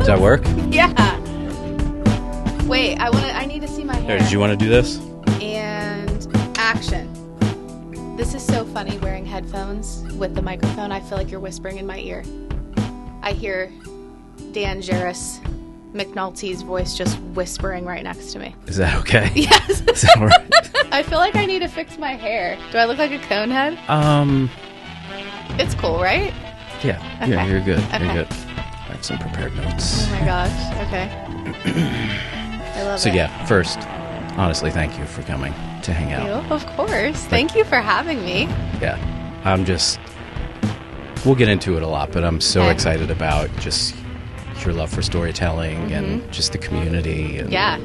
that work? Yeah. Wait, I need to see my hair. Here, did you want to do this? And action. This is so funny wearing headphones with the microphone. I feel like you're whispering in my ear. I hear Dan Jarrus McNulty's voice just whispering right next to me. Is that okay? Yes. Is that all right? I feel like I need to fix my hair. Do I look like a cone head? It's cool, right? Yeah. Okay. Yeah, you're good. Okay. You're good. I have some prepared notes. Oh my gosh. Okay. I love it. So yeah, first, honestly, thank you for coming to hang out. You? Of course. Thank you for having me. Yeah. We'll get into it a lot, but I'm so excited about just your love for storytelling and just the community. And, yeah.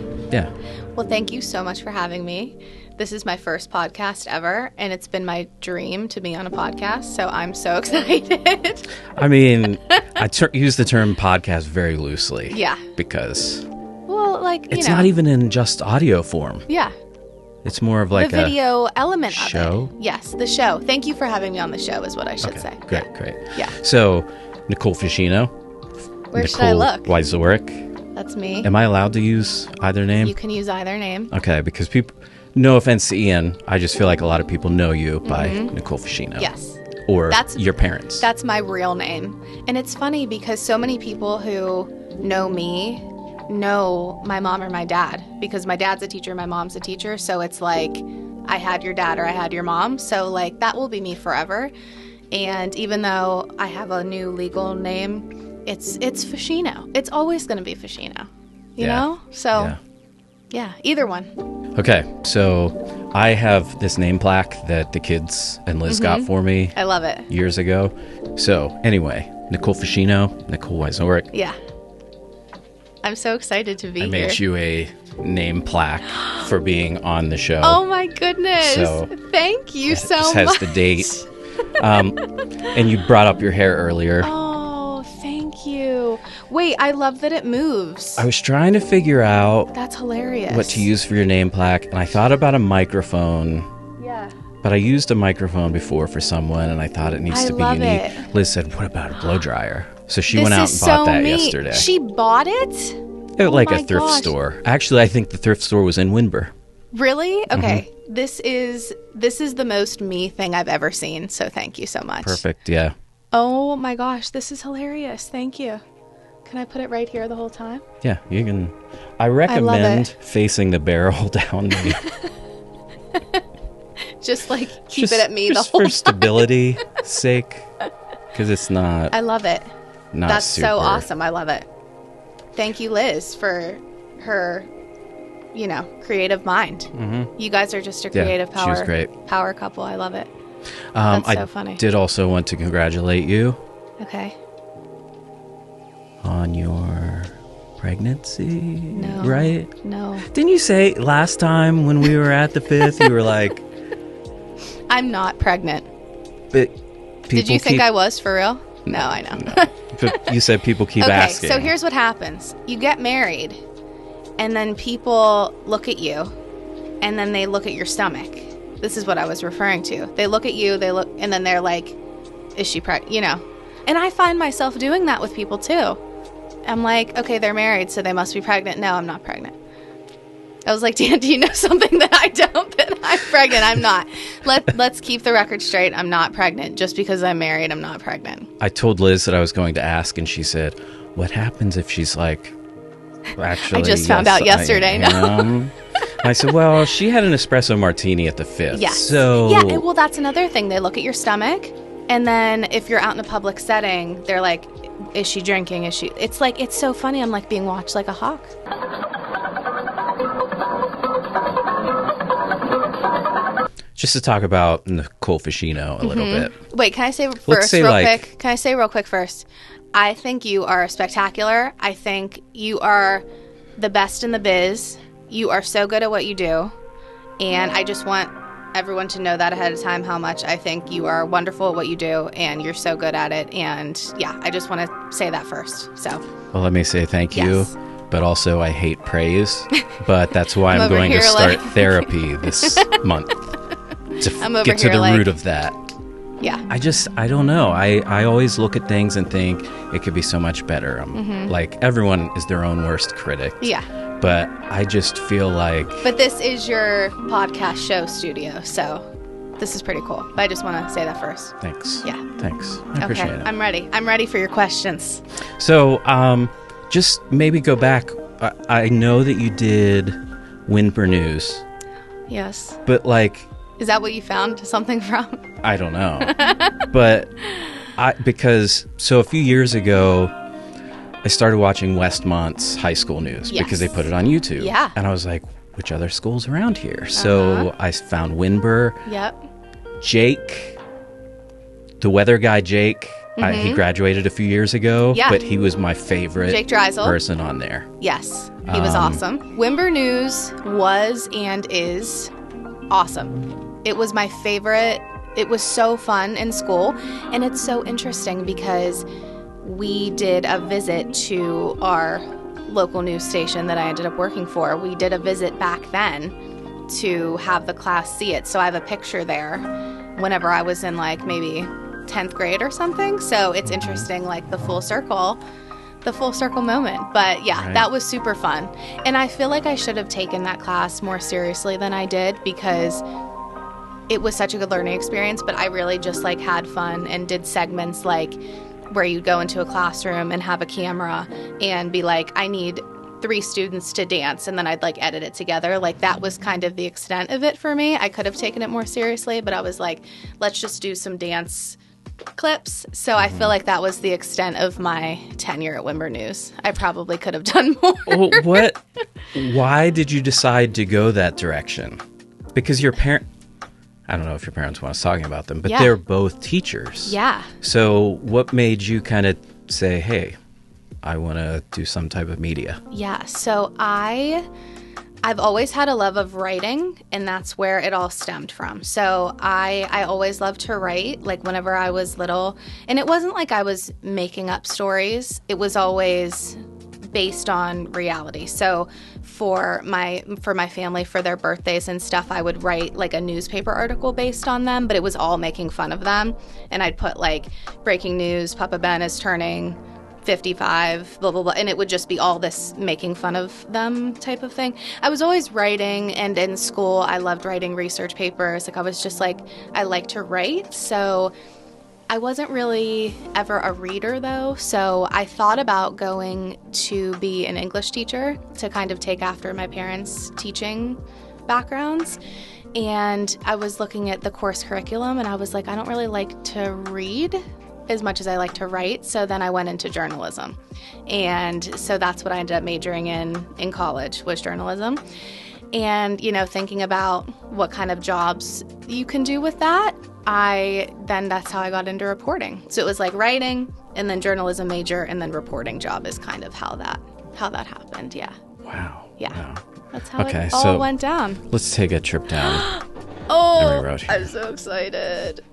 Well, thank you so much for having me. This is my first podcast ever, and it's been my dream to be on a podcast, so I'm so excited. I mean, I use the term podcast very loosely. Yeah. Because it's not even in just audio form. Yeah. It's more of like the video element show? of it. Yes, the show. Thank you for having me on the show is what I should say. Great. Yeah. So, Nicole Fuschino. Where should I look? Fuschino. That's me. Am I allowed to use either name? You can use either name. Okay, because people, no offense to Ian, I just feel like a lot of people know you by Nicole Fuschino. Yes. Or your parents. That's my real name. And it's funny because so many people who know me know my mom or my dad, because my dad's a teacher, my mom's a teacher, so it's like I had your dad or I had your mom, so like that will be me forever. And even though I have a new legal name, it's Fuschino. It's always going to be Fuschino, you know? So yeah, either one. Okay, so I have this name plaque that the kids and Liz got for me. I love it. Years ago. So anyway, Nicole Fuschino, Nicole Fuschino. Yeah. I'm so excited to be here. I made you a name plaque for being on the show. Oh my goodness. So, thank you so much. This has the date. And you brought up your hair earlier. Oh, thank you. Wait, I love that it moves. I was trying to figure out That's hilarious. what to use for your name plaque, and I thought about a microphone. Yeah. But I used a microphone before for someone, and I thought it needs to be unique. It. Liz said, "What about a blow dryer?" So she went out and bought that yesterday. She bought it? At like a thrift store. Actually, I think the thrift store was in Windber. Really? Okay. This is the most me thing I've ever seen, so thank you so much. Perfect, yeah. Oh my gosh, this is hilarious. Thank you. Can I put it right here the whole time? Yeah, you can. I recommend facing the barrel down. Just like keep it at me the whole time. For stability's sake, because it's not. I love it. That's super. So awesome. I love it. Thank you, Liz, for her, creative mind. You guys are just a creative power couple. I love it. That's so funny. I did also want to congratulate you. Okay. On your pregnancy. No. Right? No. Didn't you say last time when we were at the 5th, you were like... I'm not pregnant. But did you think I was for real? No, I know. No. But you said people keep asking. Okay, so here's what happens. You get married, and then people look at you, and then they look at your stomach. This is what I was referring to. They look at you, and then they're like, is she pregnant? And I find myself doing that with people, too. I'm like, okay, they're married, so they must be pregnant. No, I'm not pregnant. I was like, Dan, do you know something that I don't? That I'm pregnant. I'm not. Let's keep the record straight. I'm not pregnant. Just because I'm married, I'm not pregnant. I told Liz that I was going to ask, and she said, what happens if she's like, actually, I just found out yesterday. No. I said, well, she had an espresso martini at the 5th. Yes. So... Yeah, well, that's another thing. They look at your stomach, and then if you're out in a public setting, they're like, is she drinking? It's like, it's so funny. I'm like being watched like a hawk. Just to talk about Nicole Fuschino a little bit. Wait, can I say first real quick? Can I say real quick first? I think you are spectacular. I think you are the best in the biz. You are so good at what you do. And I just want everyone to know that ahead of time, how much I think you are wonderful at what you do, and you're so good at it. And yeah, I just want to say that first. So. Well, let me say thank you. But also, I hate praise. But that's why I'm going to start therapy this month to get to the root of that. Yeah. I don't know. I always look at things and think it could be so much better. Like, everyone is their own worst critic. Yeah. But I just feel like... But this is your podcast show studio, so this is pretty cool. But I just want to say that first. Thanks. Yeah. Thanks. I appreciate it. I'm ready. I'm ready for your questions. So, just maybe go back. I know that you did Winber News. Yes. But, like... Is that what you found something from? I don't know. But because a few years ago, I started watching Westmont's high school news because they put it on YouTube. Yeah. And I was like, which other schools around here? So I found Winber. Yep. Jake, the weather guy Jake, he graduated a few years ago, but he was my favorite Jake Dreisel. person on there. Yes, he was awesome. Winber News was and is awesome. It was my favorite. It was so fun in school, and it's so interesting because we did a visit to our local news station that I ended up working for. We did a visit back then to have the class see it. So I have a picture there whenever I was in like maybe 10th grade or something. So it's interesting, like the full circle moment. But yeah, that was super fun. And I feel like I should have taken that class more seriously than I did because it was such a good learning experience. But I really just like had fun and did segments like where you go into a classroom and have a camera and be like, I need 3 students to dance, and then I'd like edit it together. Like that was kind of the extent of it for me. I could have taken it more seriously, but I was like, let's just do some dance clips. So I feel like that was the extent of my tenure at Winber News. I probably could have done more. Well, why did you decide to go that direction? Because your parent, I don't know if your parents want us talking about them, but they're both teachers. Yeah. So what made you kind of say, hey, I want to do some type of media? Yeah. So I've always had a love of writing, and that's where it all stemmed from. So I always loved to write, like whenever I was little. And it wasn't like I was making up stories. It was always based on reality. So for my family, for their birthdays and stuff, I would write like a newspaper article based on them, but it was all making fun of them. And I'd put like breaking news, Papa Ben is turning 55, blah, blah, blah. And it would just be all this making fun of them type of thing. I was always writing, and in school, I loved writing research papers. Like I was just like, I like to write. So I wasn't really ever a reader though. So I thought about going to be an English teacher to kind of take after my parents' teaching backgrounds. And I was looking at the course curriculum, and I was like, I don't really like to read as much as I like to write. So then I went into journalism. And so that's what I ended up majoring in college, was journalism. And, you know, thinking about what kind of jobs you can do with that, that's how I got into reporting. So it was like writing and then journalism major and then reporting job is kind of how that happened. Yeah. Wow. Yeah. Wow. That's how it all went down. Let's take a trip down. Oh, I'm so excited.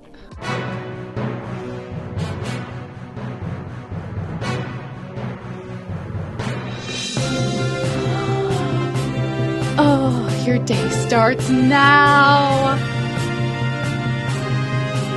Oh, your day starts now.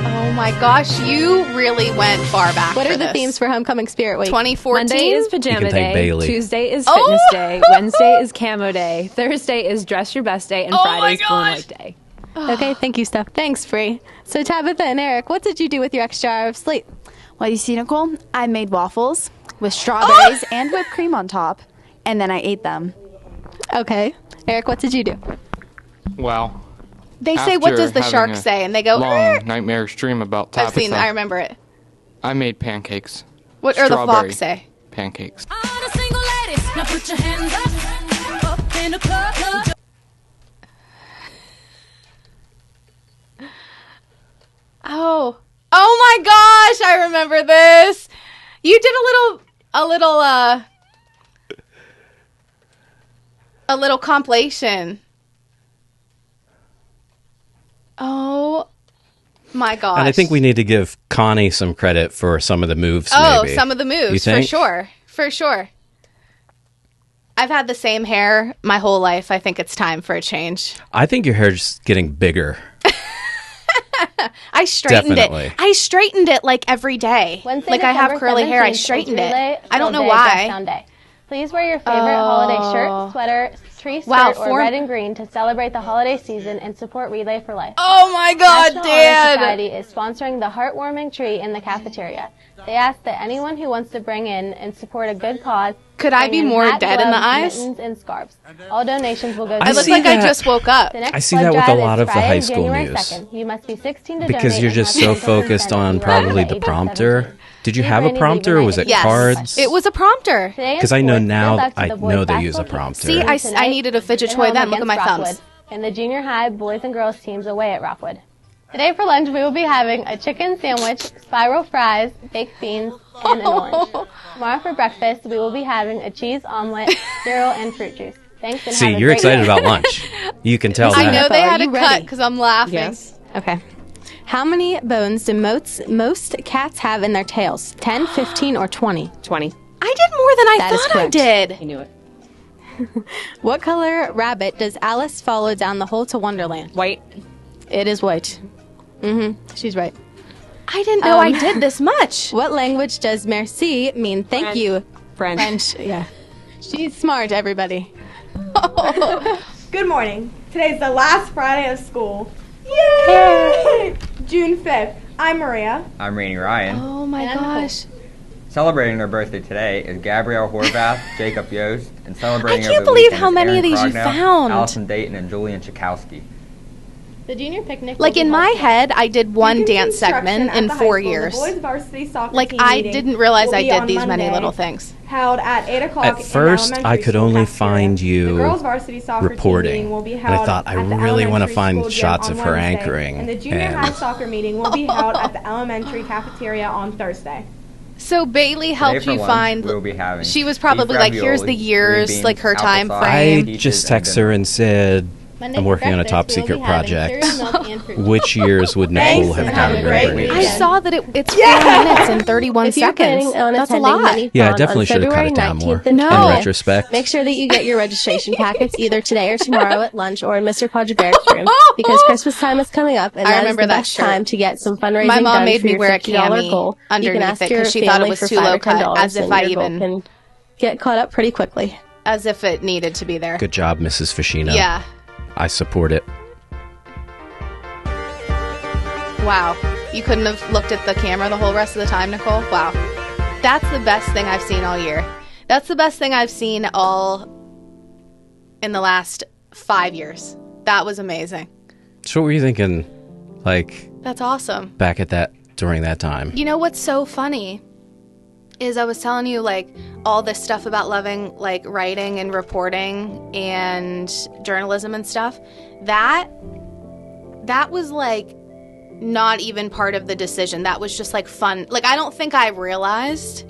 Oh my gosh, you really went far back. What for are the this. themes for Homecoming Spirit Week? 2014? Monday is Pajama You can thank Day. Bailey. Tuesday is Fitness Day. Wednesday is Camo Day. Thursday is Dress Your Best Day. And Friday is Blue Light Day. Okay, thank you, Steph. Thanks, Free. So Tabitha and Eric, what did you do with your extra hour of sleep? Well, you see, Nicole, I made waffles with strawberries and whipped cream on top, and then I ate them. Okay. Eric, what did you do? Well, They say, what does the shark say? And they go, long nightmarish dream about Tabitha. I remember it. I made pancakes. What or the Strawberry fox say? Pancakes. All the single ladies, now put your hands up in the club. Oh my gosh, I remember this. You did a little compilation. Oh my gosh. And I think we need to give Connie some credit for some of the moves. Maybe. Some of the moves, You think? for sure. I've had the same hair my whole life. I think it's time for a change. I think your hair's getting bigger. I straightened Definitely. it. I straightened it like every day. Wednesday, Like I have December curly hair. I 17th straightened is Relay it. I don't know Field Day, why. Johnstown Day. Please wear your favorite holiday shirt, sweater, tree skirt, Wow, or red and green to celebrate the holiday season and support Relay for Life. Oh my God, National Honor Dad! Society is sponsoring the heartwarming tree in the cafeteria. They ask that anyone who wants to bring in and support a good cause Could I bring be in more hat, dead in the gloves, eyes? mittens, and scarves. All donations will go to I I look see like I that. just woke up. the next I see blood that with a drive lot is of the Friday, high school January news. 2nd. You must be 16 to Because donate you're and just must so have consent focused if on you are probably under the the age of prompter. 17. Did you Please have a Randy prompter or leave was it Yes, cards? it was a prompter. Today in 'Cause I know sports, now- good luck to I the boys know they use a basketball prompter. team See, I tonight needed a fidget at toy home then. Look at against my thumbs. Rockwood, and the junior high boys and girls teams away at Rockwood. Today for lunch, we will be having a chicken sandwich, spiral fries, baked beans, and an orange. Tomorrow for breakfast, we will be having a cheese omelet, cereal, and fruit juice. Thanks and See, have a you're great excited day. about lunch. You can tell I that. know they Are had you a cut ready? because I'm laughing. Yes. Okay. How many bones do most cats have in their tails? 10, 15, or 20? 20. I did more than I That is thought I correct. did. I knew it. What color rabbit does Alice follow down the hole to Wonderland? White. It is white. She's right. I didn't know I did this much. What language does merci mean thank French. you? French. French, yeah. She's smart, everybody. Good morning. Today's the last Friday of school. Yay! June 5th. I'm Maria. I'm Rainey Ryan. Oh my gosh. Celebrating their birthday today is Gabrielle Horvath, Jacob Yost, and celebrating I can't over the believe weekend how is many Aaron of these you Prognell, found. Allison Dayton, and Julian Chakowski. The junior picnic. Like will in be my held- head, I did one Weekend dance construction segment at in the high 4 school. years. The boys varsity soccer Like team I meeting didn't realize will I be did on these many Monday, little things. Held at 8 o'clock. At in first, elementary I could school only cafeteria. find you The girls varsity soccer reporting, team meeting will be but held I thought I at the really want to elementary find school gym shots on of her Wednesday, anchoring. And the junior high soccer meeting will be held at the elementary cafeteria on Thursday. So Bailey helped Today for you lunch, find. we'll be having She was beef probably like, here's the ravioli, years, green like her beans, time applesauce, frame. I just peaches, and texted her and said, Monday I'm for working on a breakfast, top we will secret be having project. cereal, milk, and fruit juice. Which years would Nicole Thanks, have and had have in a her great birthday? I weekend. saw that it's 4 minutes and 31 If you're planning seconds. on That's a attending lot. Mini Yeah, I Con definitely on should have cut February it down 19th more. and No. In 20th, retrospect. make sure that you get your registration packets either today or tomorrow at lunch or in Mr. Quadribaric's room because Christmas time is coming up and I that is remember the that best shirt. time to get some fundraising My mom done made for me your wear a $50 cami goal. You underneath can ask it 'cause your she thought it family was for too $5 low or cut, $10 as if and I your goal even- can get caught up pretty quickly. As if it needed to be there. Good job, Mrs. Fuschino. Yeah. I support it. Wow. You couldn't have looked at the camera the whole rest of the time, Nicole? Wow. That's the best thing I've seen all year. That's the best thing I've seen all in the last 5 years. That was amazing. So what were you thinking, like, That's awesome. back at that, during that time? You know what's so funny is I was telling you, like, all this stuff about loving, like, writing and reporting and journalism and stuff. That was, like, not even part of the decision. That was just, like, fun. Like, I don't think I realized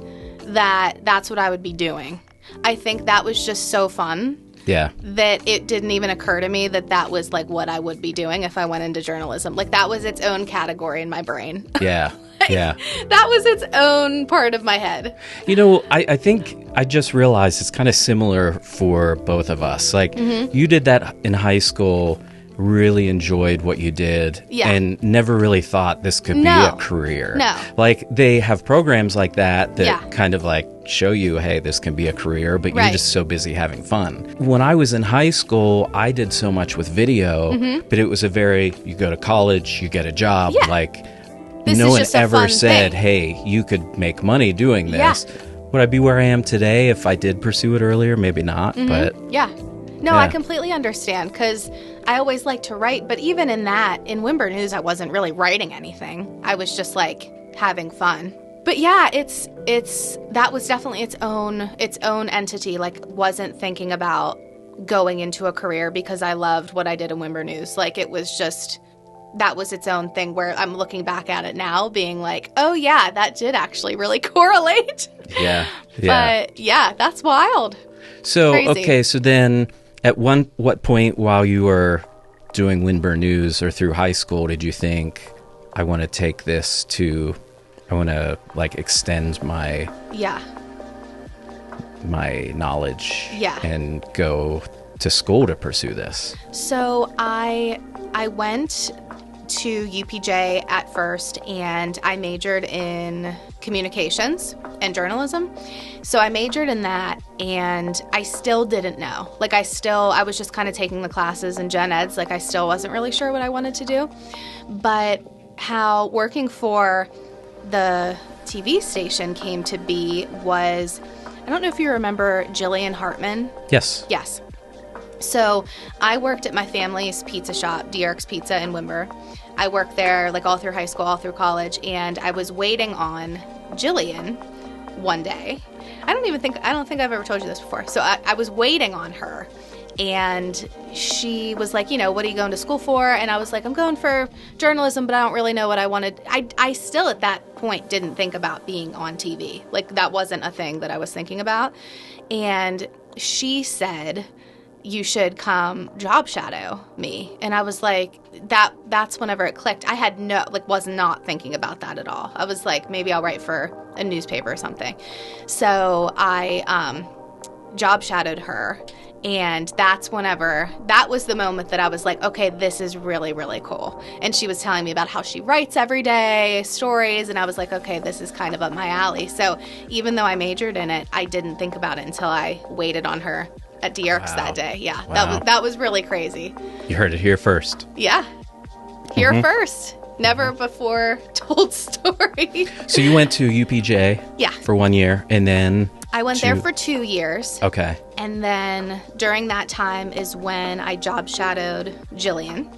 that that's what I would be doing. I think that was just so fun Yeah. that it didn't even occur to me that that was, like, what I would be doing if I went into journalism. Like, that was its own category in my brain. Yeah. Yeah. That was its own part of my head. You know, I think I just realized it's kind of similar for both of us. Like, you did that in high school, really enjoyed what you did, Yeah. and never really thought this could be No. a career. No. Like, they have programs like that Yeah. kind of like show you, hey, this can be a career, but you're Right. just so busy having fun. When I was in high school, I did so much with video, but it was a very, you go to college, you get a job, Yeah. like, This no is one just a ever fun said, thing. hey, you could make money doing Yeah. this. Would I be where I am today if I did pursue it earlier? Maybe not, but Yeah. No, I Yeah. completely understand because I always like to write, but even in that, in Wimber News, I wasn't really writing anything. I was just like having fun. But yeah, that was definitely its own entity. Like, wasn't thinking about going into a career because I loved what I did in Wimber News. Like, it was just, that was its own thing where I'm looking back at it now being like, oh yeah, that did actually really correlate. yeah. But yeah, that's wild. So, crazy. okay, so then at what point while you were doing Windburn News or through high school did you think, I want to take this to, I want to like extend my Yeah. knowledge Yeah. and go to school to pursue this? So I went to UPJ at first, and I majored in communications and journalism. So I majored in that, and I still didn't know. Like, I was just kind of taking the classes and gen eds. Like, I still wasn't really sure what I wanted to do. But how working for the TV station came to be was, I don't know if you remember Jillian Hartman. Yes. Yes. So I worked at my family's pizza shop, D'Eric's Pizza in Wimber. I worked there like all through high school, all through college, and I was waiting on Jillian one day. I don't think I've ever told you this before. So I was waiting on her, and she was like, what are you going to school for? And I was like, I'm going for journalism, but I don't really know what I wanted. I still at that point didn't think about being on TV. Like, that wasn't a thing that I was thinking about. And she said, you should come job shadow me. And I was like, that's whenever it clicked. I had was not thinking about that at all. I was like, maybe I'll write for a newspaper or something. So I job shadowed her. And that was the moment that I was like, okay, this is really, really cool. And she was telling me about how she writes every day, stories, and I was like, okay, this is kind of up my alley. So even though I majored in it, I didn't think about it until I waited on her at D'Eric's that day. Yeah, Wow. that was really crazy. You heard it here first. Yeah, here first. Never before told story. So you went to UPJ Yeah. for 1 year, and then I went there for 2 years. Okay. And then during that time is when I job shadowed Jillian.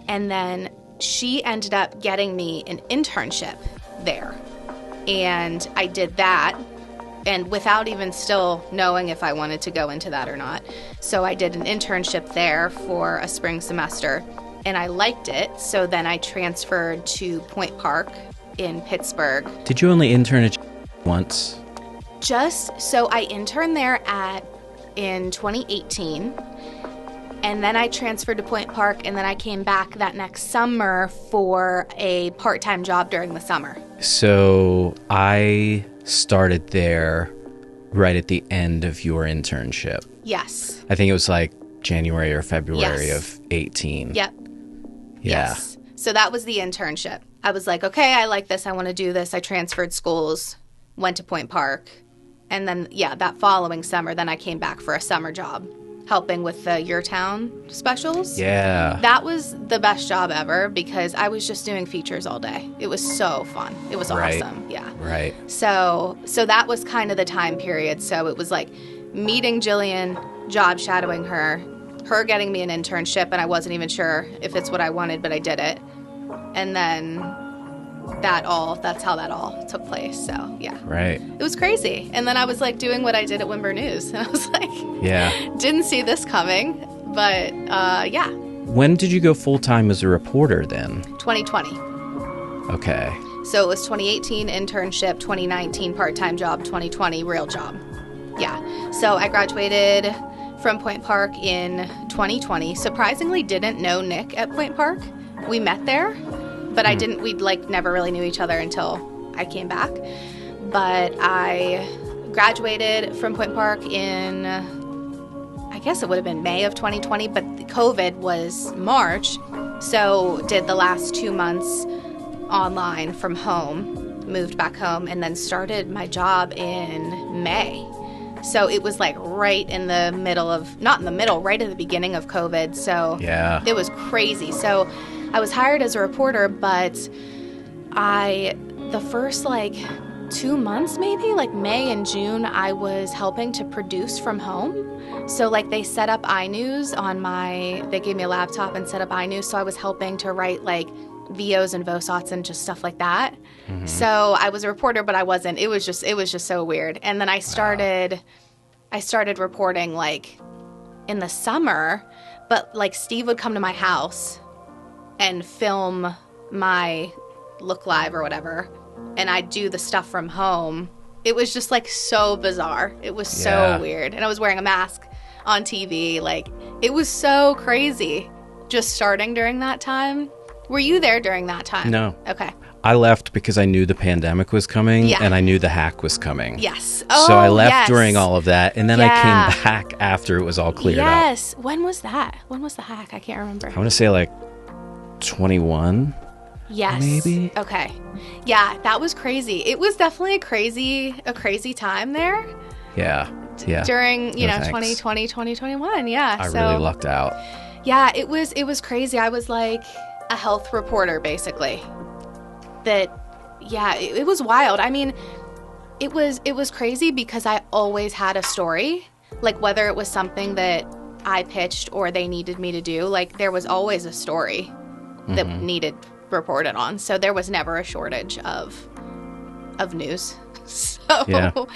And then she ended up getting me an internship there. And I did that, and without even still knowing if I wanted to go into that or not. So I did an internship there for a spring semester, and I liked it. So then I transferred to Point Park in Pittsburgh. Did you only intern at once? So I interned there in 2018, and then I transferred to Point Park, and then I came back that next summer for a part-time job during the summer. So I started there right at the end of your internship. Yes. I think it was like January or February Yes. of 18. Yep. Yeah. Yes. So that was the internship. I was like, okay, I like this. I want to do this. I transferred schools, went to Point Park. And then, that following summer, then I came back for a summer job, helping with the Your Town specials. Yeah. That was the best job ever because I was just doing features all day. It was so fun. It was Right. awesome. Yeah. Right. So that was kind of the time period. So it was like meeting Jillian, job shadowing her getting me an internship, and I wasn't even sure if it's what I wanted, but I did it. And then that's how that all took place. So, yeah. Right. It was crazy. And then I was like doing what I did at Wimber News. And I was like, Yeah. didn't see this coming. But, yeah, When did you go full-time as a reporter then? 2020. Okay. So it was 2018 internship, 2019 part-time job, 2020 real job. Yeah. So I graduated from Point Park in 2020. Surprisingly, didn't know Nick at Point Park. We met there, but we never really knew each other until I came back. But I graduated from Point Park in, I guess it would have been May of 2020, but COVID was March. So did the last 2 months online from home, moved back home, and then started my job in May. So it was like right in the middle of, not in the middle, right at the beginning of COVID. So Yeah. it was crazy. So I was hired as a reporter, but the first 2 months maybe, like May and June, I was helping to produce from home. So they set up iNews they gave me a laptop and set up iNews. So I was helping to write VOs and VOSOTs and just stuff like that. Mm-hmm. So I was a reporter, but I wasn't. It was just so weird. And then I started reporting in the summer, but Steve would come to my house and film my look live or whatever, and I'd do the stuff from home. It was just so bizarre. It was so weird. And I was wearing a mask on TV. It was so crazy just starting during that time. Were you there during that time? No. Okay. I left because I knew the pandemic was coming, Yeah. and I knew the hack was coming. Yes. So I Oh, left yes. during all of that, and then Yeah. I came back after it was all cleared up. Yes. When was that? When was the hack? I can't remember. I want to say 21. Yes. Maybe. Okay. Yeah, that was crazy. It was definitely a crazy time there. Yeah. During, No, thanks. 2020, 2021. Yeah. I really lucked out. Yeah, it was crazy. I was like a health reporter, basically. It was wild. I mean, it was crazy because I always had a story. Like, whether it was something that I pitched or they needed me to do, like, there was always a story that needed reported on. So there was never a shortage of news. So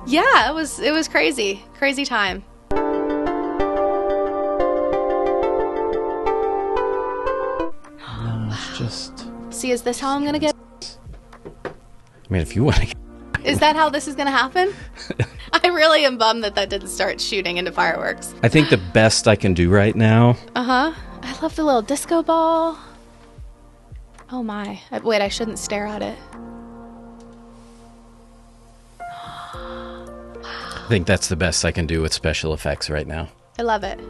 yeah, it was crazy time. No, it's just... See, is this how I'm gonna get? I mean, if you want to... Is that how this is gonna happen? I really am bummed that didn't start shooting into fireworks. I think the best I can do right now... I love the little disco ball. Oh my. Wait, I shouldn't stare at it. I think that's the best I can do with special effects right now. I love it.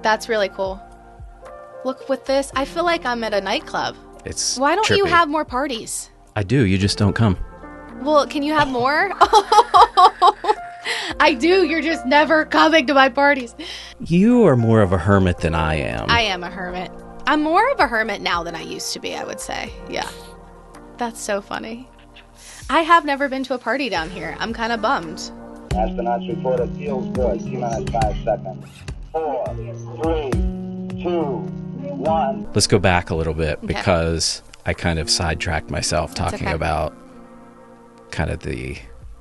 That's really cool. Look, with this, I feel like I'm at a nightclub. It's Why don't you trippy. have more parties? I do, you just don't come. Well, can you have more? I do. You're just never coming to my parties. You are more of a hermit than I am. I am a hermit. I'm more of a hermit now than I used to be, I would say. Yeah. That's so funny. I have never been to a party down here. I'm kind of bummed. Astronauts report it feels good. T-minus 5 seconds. 4, 3, 2, 1. Let's go back a little bit because I kind of sidetracked myself talking about kind of the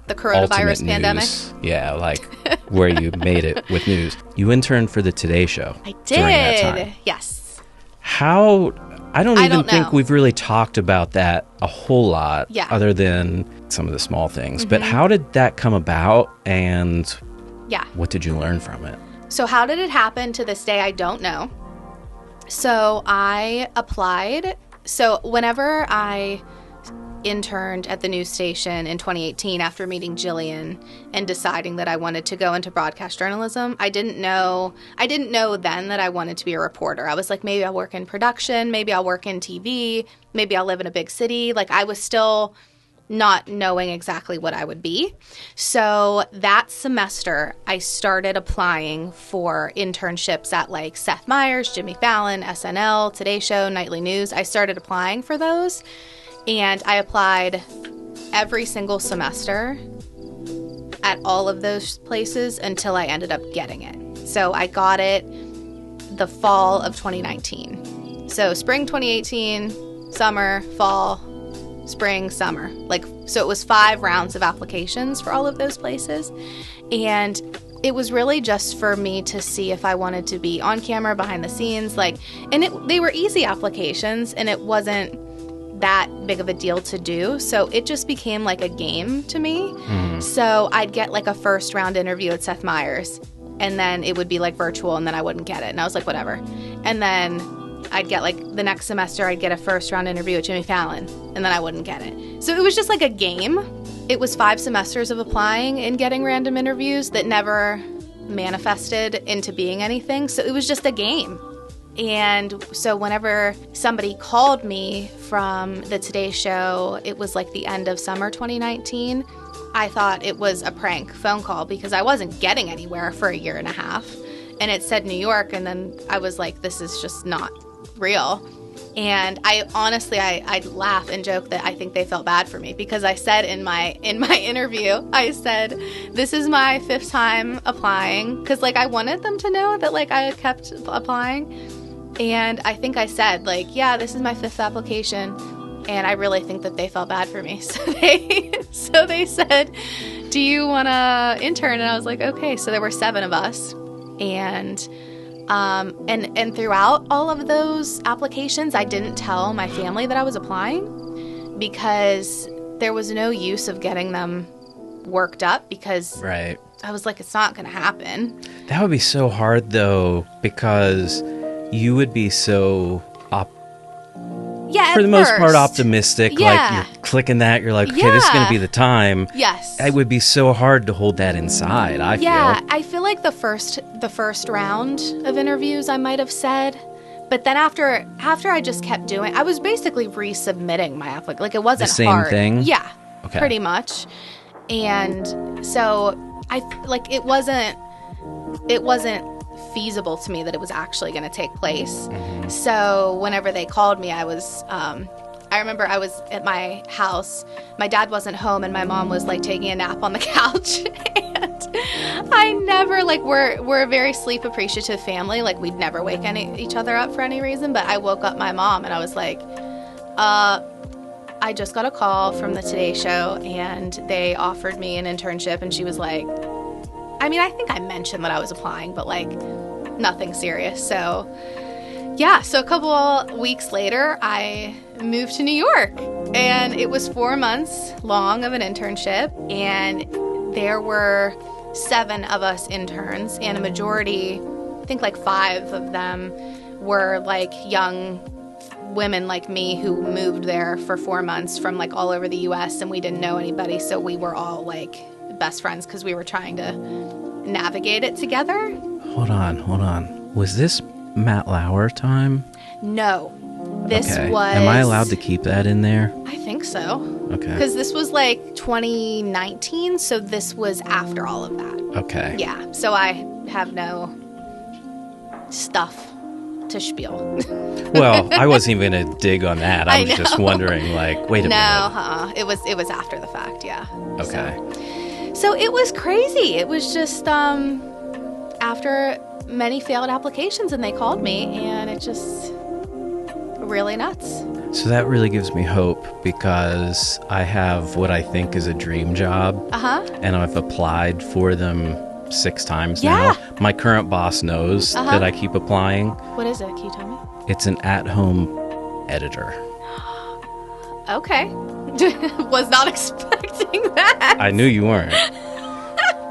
coronavirus pandemic. News. Yeah, like where you made it with news. You interned for the Today Show. I did. During that time. Yes. How? I don't even think know. we've really talked about that a whole lot, Yeah. other than some of the small things. But how did that come about, and what did you learn from it? So how did it happen? To this day, I don't know. So I applied. So whenever I interned at the news station in 2018 after meeting Jillian and deciding that I wanted to go into broadcast journalism, I didn't know then that I wanted to be a reporter. I was like, maybe I'll work in production, maybe I'll work in TV, maybe I'll live in a big city. Like, I was still not knowing exactly what I would be. So that semester, I started applying for internships at like Seth Meyers, Jimmy Fallon, SNL, Today Show, Nightly News. I started applying for those. And I applied every single semester at all of those places until I ended up getting it. So I got it the fall of 2019. So spring 2018, summer, fall, spring, summer. So it was 5 rounds of applications for all of those places. And it was really just for me to see if I wanted to be on camera, behind the scenes. They were easy applications, and it wasn't that big of a deal to do, so it just became like a game to me. So I'd get like a first round interview at Seth Meyers, and then it would be like virtual, and then I wouldn't get it, and I was like, whatever. And then I'd get like the next semester I'd get a first round interview at Jimmy Fallon, and then I wouldn't get it. So it was just like a game. It was 5 semesters of applying and getting random interviews that never manifested into being anything, so it was just a game. And so whenever somebody called me from the Today Show, it was like the end of summer 2019, I thought it was a prank phone call because I wasn't getting anywhere for a year and a half. And it said New York, and then I was like, this is just not real. And I honestly, I'd laugh and joke that I think they felt bad for me because I said in my interview, I said, this is my 5th time applying, because like I wanted them to know that like I kept applying. And I think I said, like, yeah, this is my 5th application, and I really think that they felt bad for me. So they said, do you want to intern? And I was like, okay. So there were 7 of us, and throughout all of those applications, I didn't tell my family that I was applying because there was no use of getting them worked up, because I was like, it's not going to happen. That would be so hard, though, because you would be so for the most part optimistic. Like, you're clicking that, you're like, okay, this is going to be the time. Yes. It would be so hard to hold that inside, I feel. I feel like the first round of interviews I might have said, But then after I just kept doing, I was basically resubmitting my application. Like, it wasn't the same hard. thing? Yeah, Okay. pretty much. And so it wasn't feasible to me that it was actually going to take place. Mm-hmm. So whenever they called me, I remember I was at my house. My dad wasn't home, and my mom was like taking a nap on the couch. And I never, like, we're a very sleep appreciative family. Like, we'd never wake each other up for any reason. But I woke up my mom, and I was like, I just got a call from the Today Show, and they offered me an internship. And she was like, I mean, I think I mentioned that I was applying, but like nothing serious. So yeah, so a couple weeks later, I moved to New York, and it was 4 months long of an internship, and there were 7 of us interns, and a majority, I think like 5 of them were like young women like me who moved there for 4 months from like all over the US, and we didn't know anybody, so we were all like best friends because we were trying to navigate it together. Hold on. Was this Matt Lauer time? No. This okay. was... Am I allowed to keep that in there? I think so. Okay. Because this was like 2019, so this was after all of that. Okay. Yeah, so I have no stuff to spiel. Well, I wasn't even going to dig on that. I was just wondering, like, wait a minute. No, it was after the fact, yeah. Okay. So it was crazy. It was just after many failed applications, and they called me, and it just really nuts. So that really gives me hope, because I have what I think is a dream job. Uh-huh. And I've applied for them 6 times now. My current boss knows that I keep applying. What is it? Can you tell me? It's an at-home editor. Okay. Was not expecting that. I knew you weren't.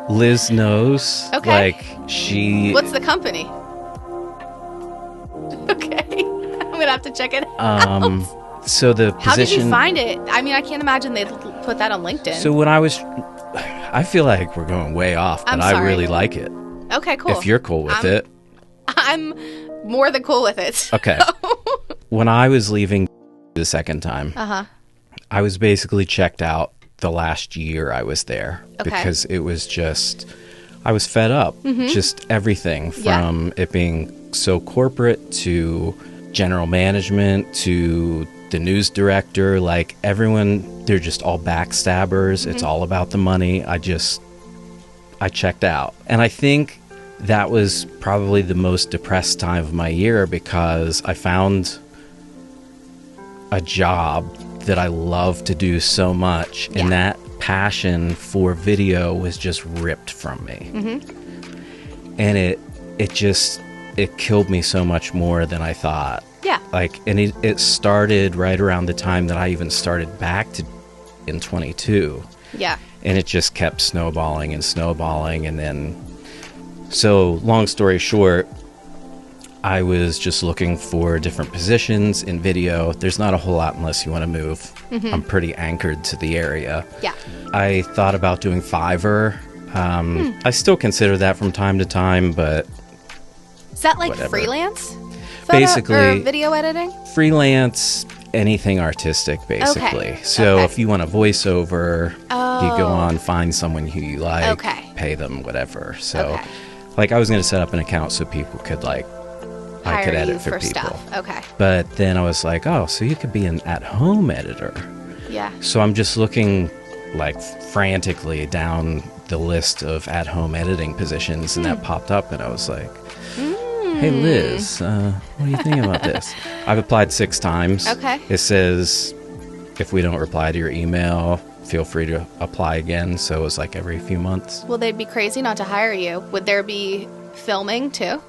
Liz knows. Okay. Like, she... What's the company? Okay. I'm going to have to check it out. So the position... How did you find it? I mean, I can't imagine they'd put that on LinkedIn. So when I feel like we're going way off, but I really like it. Okay, cool. If you're cool with it. I'm more than cool with it. Okay. When I was leaving the second time, I was basically checked out the last year I was there. Okay. Because it was just, I was fed up. Just everything from it being so corporate to general management to the news director, like everyone, they're just all backstabbers. It's all about the money. I checked out. And I think that was probably the most depressed time of my year, because I found a job that I love to do so much, and that passion for video was just ripped from me. And it killed me so much more than I thought. Yeah. Like, and it started right around the time that I even started back to in 22. Yeah. And it just kept snowballing, and then, so long story short, I was just looking for different positions in video. There's not a whole lot unless you want to move. I'm pretty anchored to the area. Yeah. I thought about doing Fiverr. I still consider that from time to time, but Is that like whatever. Freelance? Photo, Basically, or video editing? Freelance, anything artistic, basically. Okay. So if you want a voiceover, you go Oh. on, find someone who you like, Okay. pay them, whatever. So, Okay. like, I was going to set up an account so people could, like, I could Hire edit you for people. stuff. Okay. But then I was like, oh, so you could be an at-home editor. Yeah. So I'm just looking, like, frantically down the list of at-home editing positions, and that popped up, and I was like, hey, Liz, what do you think about this? I've applied 6 times. Okay. It says, if we don't reply to your email, feel free to apply again. So it was like every few months. Well, they'd be crazy not to hire you. Would there be filming too?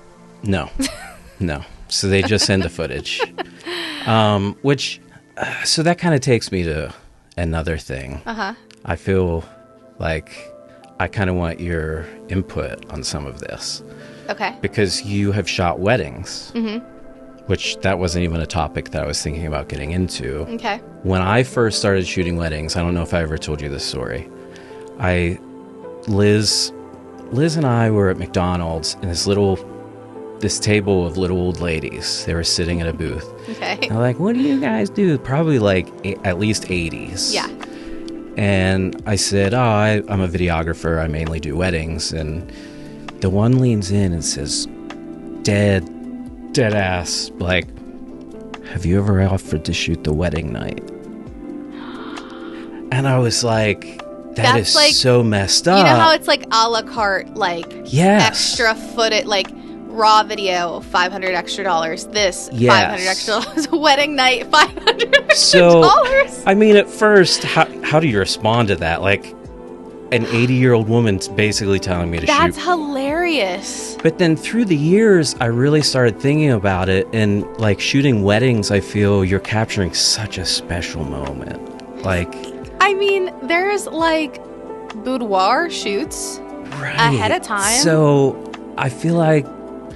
No. No. So they just send the footage. So that kind of takes me to another thing. I feel like I kind of want your input on some of this. Okay. Because you have shot weddings, which that wasn't even a topic that I was thinking about getting into. Okay. When I first started shooting weddings, I don't know if I ever told you this story. Liz and I were at McDonald's in this little this table of little old ladies. They were sitting at a booth. Okay. And I'm like, what do you guys do? Probably like at least 80s. Yeah. And I said, I'm a videographer. I mainly do weddings. And the one leans in and says, dead ass, like, have you ever offered to shoot the wedding night? And I was like, that's like, so messed up. You know how it's like a la carte, like extra footage, like raw video, $500 extra. This $500 extra. Wedding night, $500 extra. So, I mean, at first, how do you respond to that? Like, an 80-year-old woman's basically telling me to shoot. That's hilarious. But then through the years, I really started thinking about it. And like shooting weddings, I feel you're capturing such a special moment. Like, I mean, there's like boudoir shoots ahead of time. So I feel like,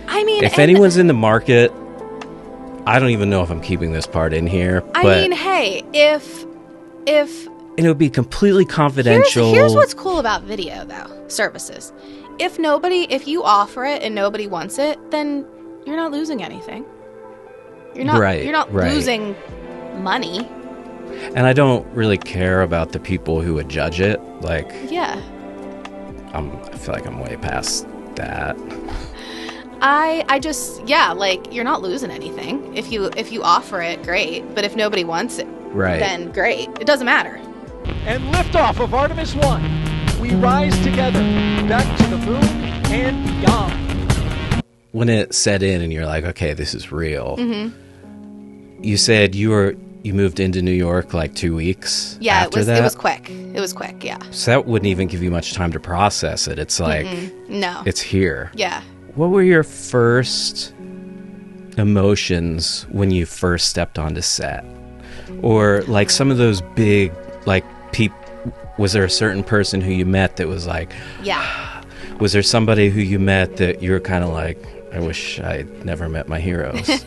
I mean, if anyone's in the market, I don't even know if I'm keeping this part in here. I mean, hey, if and it would be completely confidential. Here's what's cool about video, though, services. If you offer it and nobody wants it, then you're not losing anything. You're not losing money. And I don't really care about the people who would judge it. Like, yeah, I feel like I'm way past that. I just, like, you're not losing anything. If you offer it, great. But if nobody wants it, then great. It doesn't matter. And liftoff of Artemis 1. We rise together, back to the moon and beyond. When it set in and you're like, okay, this is real. Mm-hmm. You said you moved into New York like 2 weeks. Yeah, after that? It was quick. It was quick. Yeah. So that wouldn't even give you much time to process it. It's like, no, it's here. Yeah. What were your first emotions when you first stepped onto set? Or like some of those big, like, was there a certain person who you met that was like, yeah. Was there somebody who you met that you were kind of like, I wish I'd never met my heroes?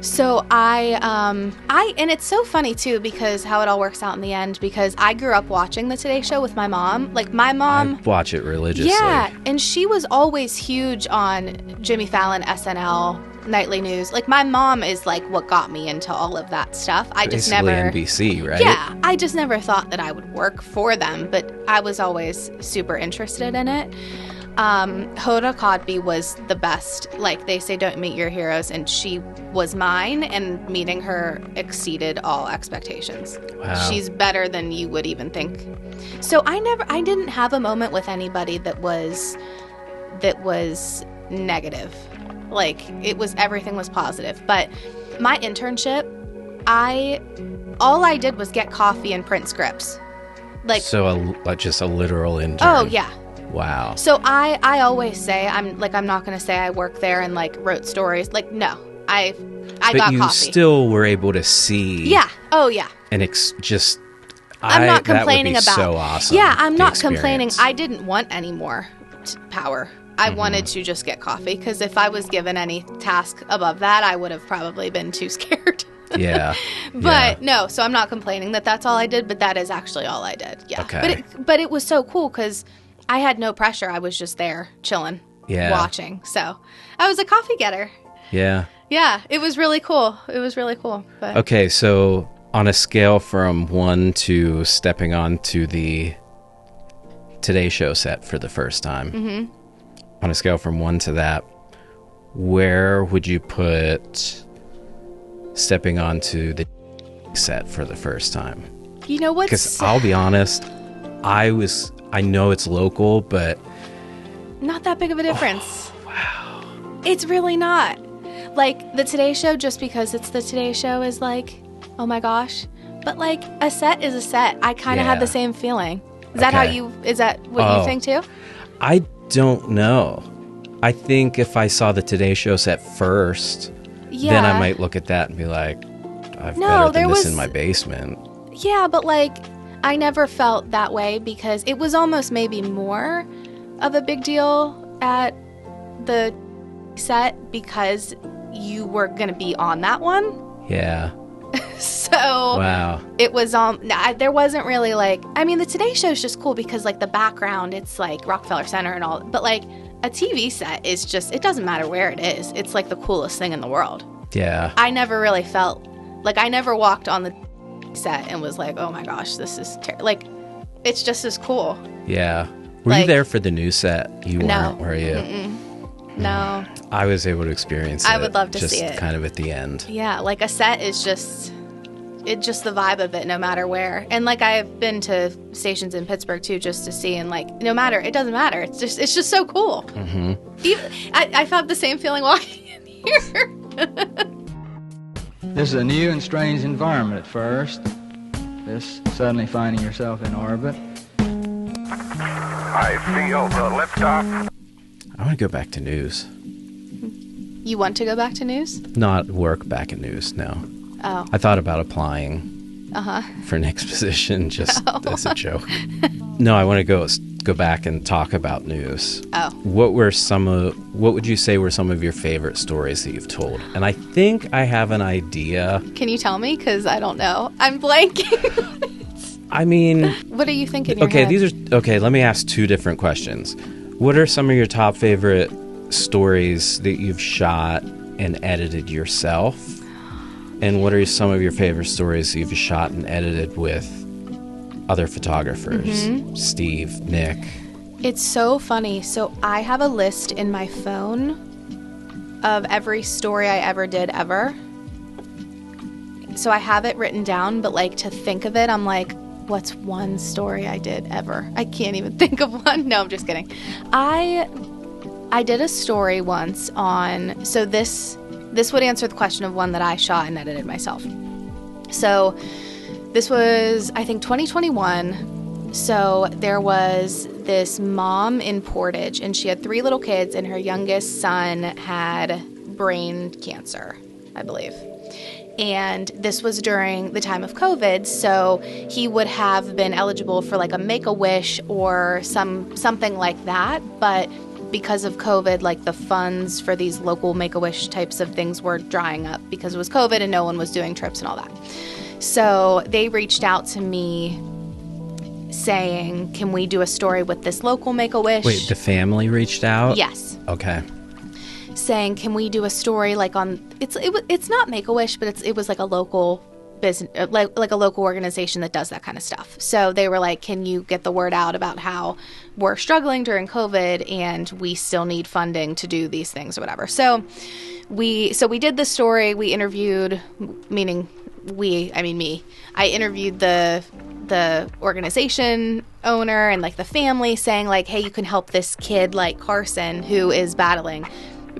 So and it's so funny too, because how it all works out in the end, because I grew up watching the Today Show with my mom. Like, my mom, I watch it religiously. Yeah, and she was always huge on Jimmy Fallon, SNL, nightly news. Like, my mom is like what got me into all of that stuff. I just Basically never NBC, right? Yeah, I just never thought that I would work for them, but I was always super interested in it. Hoda Kotb was the best. Like, they say don't meet your heroes, and she was mine, and meeting her exceeded all expectations. Wow. She's better than you would even think. So I didn't have a moment with anybody that was negative. Like, everything was positive. But my internship, all I did was get coffee and print scripts. Like, so just a literal intern. Oh yeah. Wow. So I always say, I'm not going to say I work there and like wrote stories. Like, no, I got coffee. But you still were able to see. Yeah. Oh yeah. And I'm not complaining that would be about. So awesome. Yeah, I'm not experience. complaining. I didn't want any more power. I wanted to just get coffee, because if I was given any task above that, I would have probably been too scared. Yeah. But no, so I'm not complaining that that's all I did, but that is actually all I did. Yeah. Okay. But it was so cool because I had no pressure. I was just there chilling, watching. So I was a coffee getter. Yeah. Yeah. It was really cool. But. Okay. So on a scale from 1 to stepping onto the Today Show set for the first time, on a scale from 1 to that, where would you put stepping onto the set for the first time? You know what? Because I'll be honest, I know it's local, but not that big of a difference. Oh, wow. It's really not. Like, the Today Show, just because it's the Today Show, is like, oh my gosh. But like, a set is a set. I kind of had the same feeling. Is that what you think too? I don't know. I think if I saw the Today Show set first, then I might look at that and be like, I've better than this in my basement. Yeah, but like, I never felt that way, because it was almost maybe more of a big deal at the set because you were going to be on that one. Yeah. So wow. it was there wasn't really like, I mean, the Today Show is just cool because like the background, it's like Rockefeller Center and all, but like a TV set is just, it doesn't matter where it is. It's like the coolest thing in the world. Yeah. I never really felt like, I never walked on the set and was like, oh my gosh, this is like, it's just as cool. Yeah. Were you there for the new set? You No. weren't, were you? No. I was able to experience it. I would love to see it. Just kind of at the end. Yeah, like a set is just, it's just the vibe of it no matter where. And like I've been to stations in Pittsburgh too just to see, and like no matter, it doesn't matter. It's just so cool. Mm-hmm. I felt the same feeling walking in here. This is a new and strange environment at first. This suddenly finding yourself in orbit. I feel the liftoff. I want to go back to news. You want to go back to news? Not work back in news, no. Oh. I thought about applying for Nick's position just as a joke. No, I want to go back and talk about news. Oh. What would you say were some of your favorite stories that you've told? And I think I have an idea. Can you tell me? Because I don't know. I'm blanking. I mean... What are you thinking in your head? Okay, let me ask two different questions. What are some of your top favorite stories that you've shot and edited yourself? And what are some of your favorite stories you've shot and edited with other photographers? Mm-hmm. Steve, Nick. It's so funny. So I have a list in my phone of every story I ever did ever. So I have it written down, but like to think of it, I'm like, what's one story I did ever? I can't even think of one. No, I'm just kidding. I did a story once on, so this would answer the question of one that I shot and edited myself. So this was, I think, 2021. So there was this mom in Portage, and she had 3 little kids, and her youngest son had brain cancer, I believe. And this was during the time of COVID, so he would have been eligible for like a Make-A-Wish or something like that, but because of COVID, like the funds for these local Make-A-Wish types of things were drying up because it was COVID and no one was doing trips and all that. So they reached out to me saying, can we do a story with this local Make-A-Wish? Wait, the family reached out? Yes. Okay. Saying, can we do a story like on, it's not Make-A-Wish, but it was like a local business, like a local organization that does that kind of stuff. So they were like, can you get the word out about how we're struggling during COVID and we still need funding to do these things or whatever. So we did the story. We interviewed, meaning me. I interviewed the organization owner and like the family, saying like, hey, you can help this kid like Carson who is battling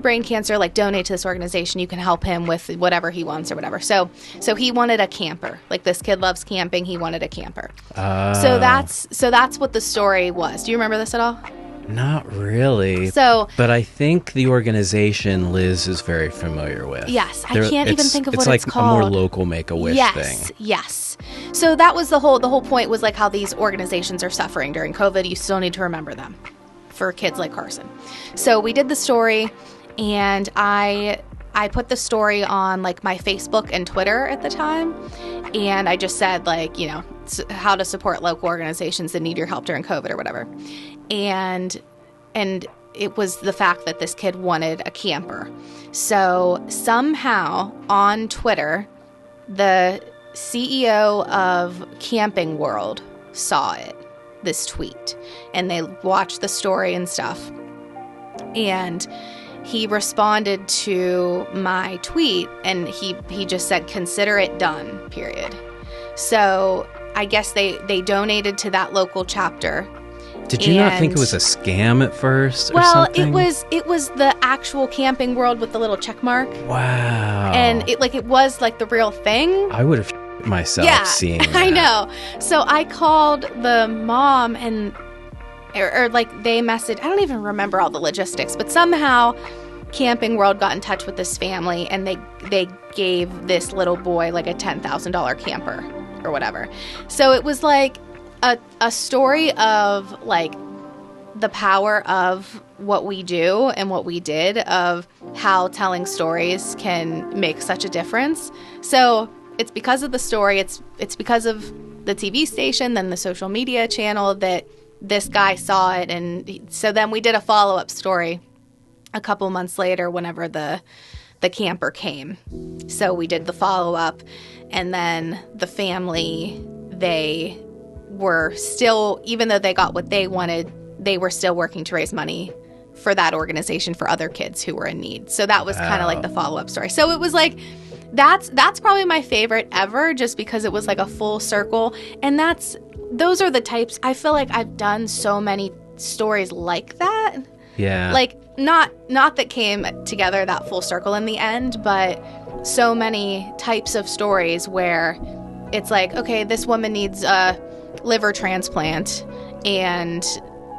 brain cancer, like donate to this organization. You can help him with whatever he wants or whatever. So he wanted a camper. Like this kid loves camping. He wanted a camper. So that's what the story was. Do you remember this at all? Not really. But I think the organization Liz is very familiar with. Yes. I can't even think of what it's called. It's like a more local Make-A-Wish thing. Yes. So that was the whole point was like how these organizations are suffering during COVID. You still need to remember them for kids like Carson. So we did the story. And I put the story on like my Facebook and Twitter at the time, and I just said like, you know, how to support local organizations that need your help during COVID or whatever. And it was the fact that this kid wanted a camper. So somehow on Twitter, the CEO of Camping World saw this tweet, and they watched the story and stuff. And he responded to my tweet, and he just said, consider it done, period. So I guess they donated to that local chapter. Did you not think it was a scam at first or something? Well, it was the actual Camping World with the little check mark. Wow. And it was like the real thing. I would have myself seeing that. I know. So I called the mom and or like they messaged, I don't even remember all the logistics, but somehow Camping World got in touch with this family, and they gave this little boy like a $10,000 camper or whatever. So it was like a story of like the power of what we do and what we did, of how telling stories can make such a difference. So it's because of the story. It's because of the TV station, then the social media channel that this guy saw it. And so then we did a follow-up story a couple months later whenever the camper came. So we did the follow-up, and then the family, they were still, even though they got what they wanted, they were still working to raise money for that organization for other kids who were in need. So that was kind of like the follow-up story. So it was like, that's probably my favorite ever, just because it was like a full circle. And those are the types, I feel like I've done so many stories like that. Yeah. Like, not that came together that full circle in the end, but so many types of stories where it's like, okay, this woman needs a liver transplant, and,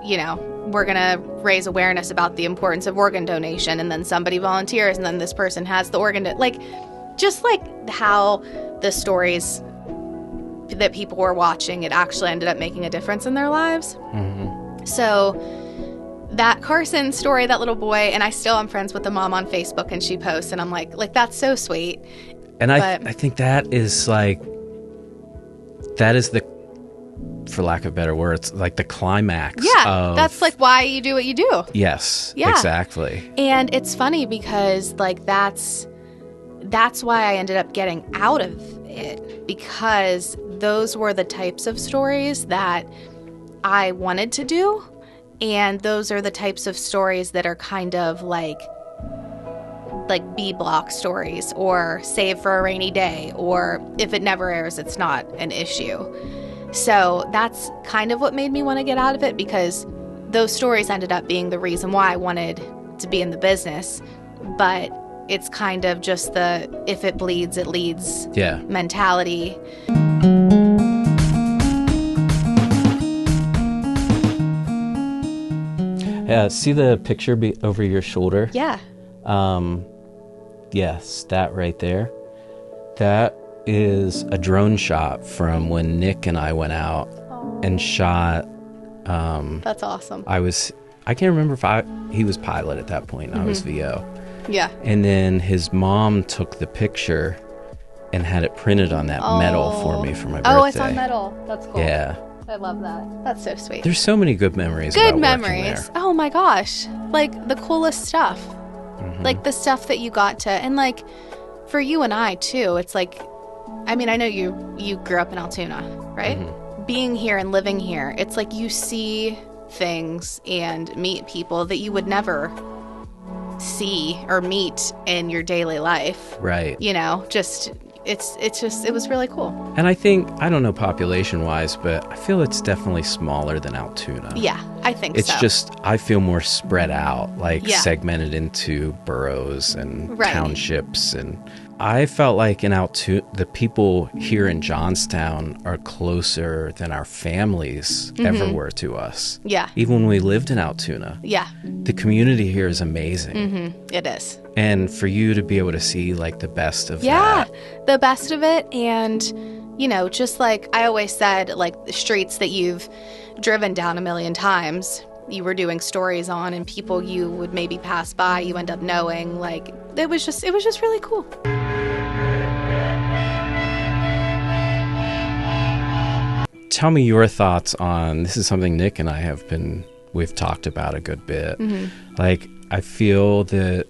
you know, we're going to raise awareness about the importance of organ donation, and then somebody volunteers, and then this person has the organ. Just like how the stories that people were watching, it actually ended up making a difference in their lives. Mm-hmm. So that Carson story, that little boy, and I still am friends with the mom on Facebook, and she posts, and I'm like that's so sweet. And I think that is the, for lack of better words, like the climax. Yeah, that's like why you do what you do. Yes, yeah. Exactly. And it's funny because like that's why I ended up getting out of it, because those were the types of stories that I wanted to do. And those are the types of stories that are kind of like B block stories, or save for a rainy day, or if it never airs, it's not an issue. So that's kind of what made me want to get out of it, because those stories ended up being the reason why I wanted to be in the business. But it's kind of just the if it bleeds, it leads mentality. Yeah, see the picture over your shoulder? Yeah. Yes, that right there. That is a drone shot from when Nick and I went out and shot. That's awesome. I can't remember if he was pilot at that point. Mm-hmm. I was VO. Yeah. And then his mom took the picture and had it printed on that metal for me for my birthday. Oh, it's on metal. That's cool. Yeah. I love that. That's so sweet. There's so many good memories. Good memories. Oh my gosh. Like the coolest stuff. Mm-hmm. Like the stuff that you got to, and like for you and I too, it's like, I mean, I know you grew up in Altoona, right? Mm-hmm. Being here and living here, it's like you see things and meet people that you would never see or meet in your daily life. Right. You know, it was really cool. And I think, I don't know population wise, but I feel it's definitely smaller than Altoona. Yeah, I think it's just, I feel more spread out, segmented into boroughs and townships. And I felt like in Altoona, the people here in Johnstown are closer than our families ever were to us. Yeah. Even when we lived in Altoona. Yeah. The community here is amazing. Mm-hmm. It is. And for you to be able to see like the best of that. Yeah, the best of it. And, you know, just like I always said, like the streets that you've driven down a million times, you were doing stories on, and people you would maybe pass by, you end up knowing, like it was just really cool. Tell me your thoughts on, this is something Nick and I we've talked about a good bit. Mm-hmm. Like, I feel that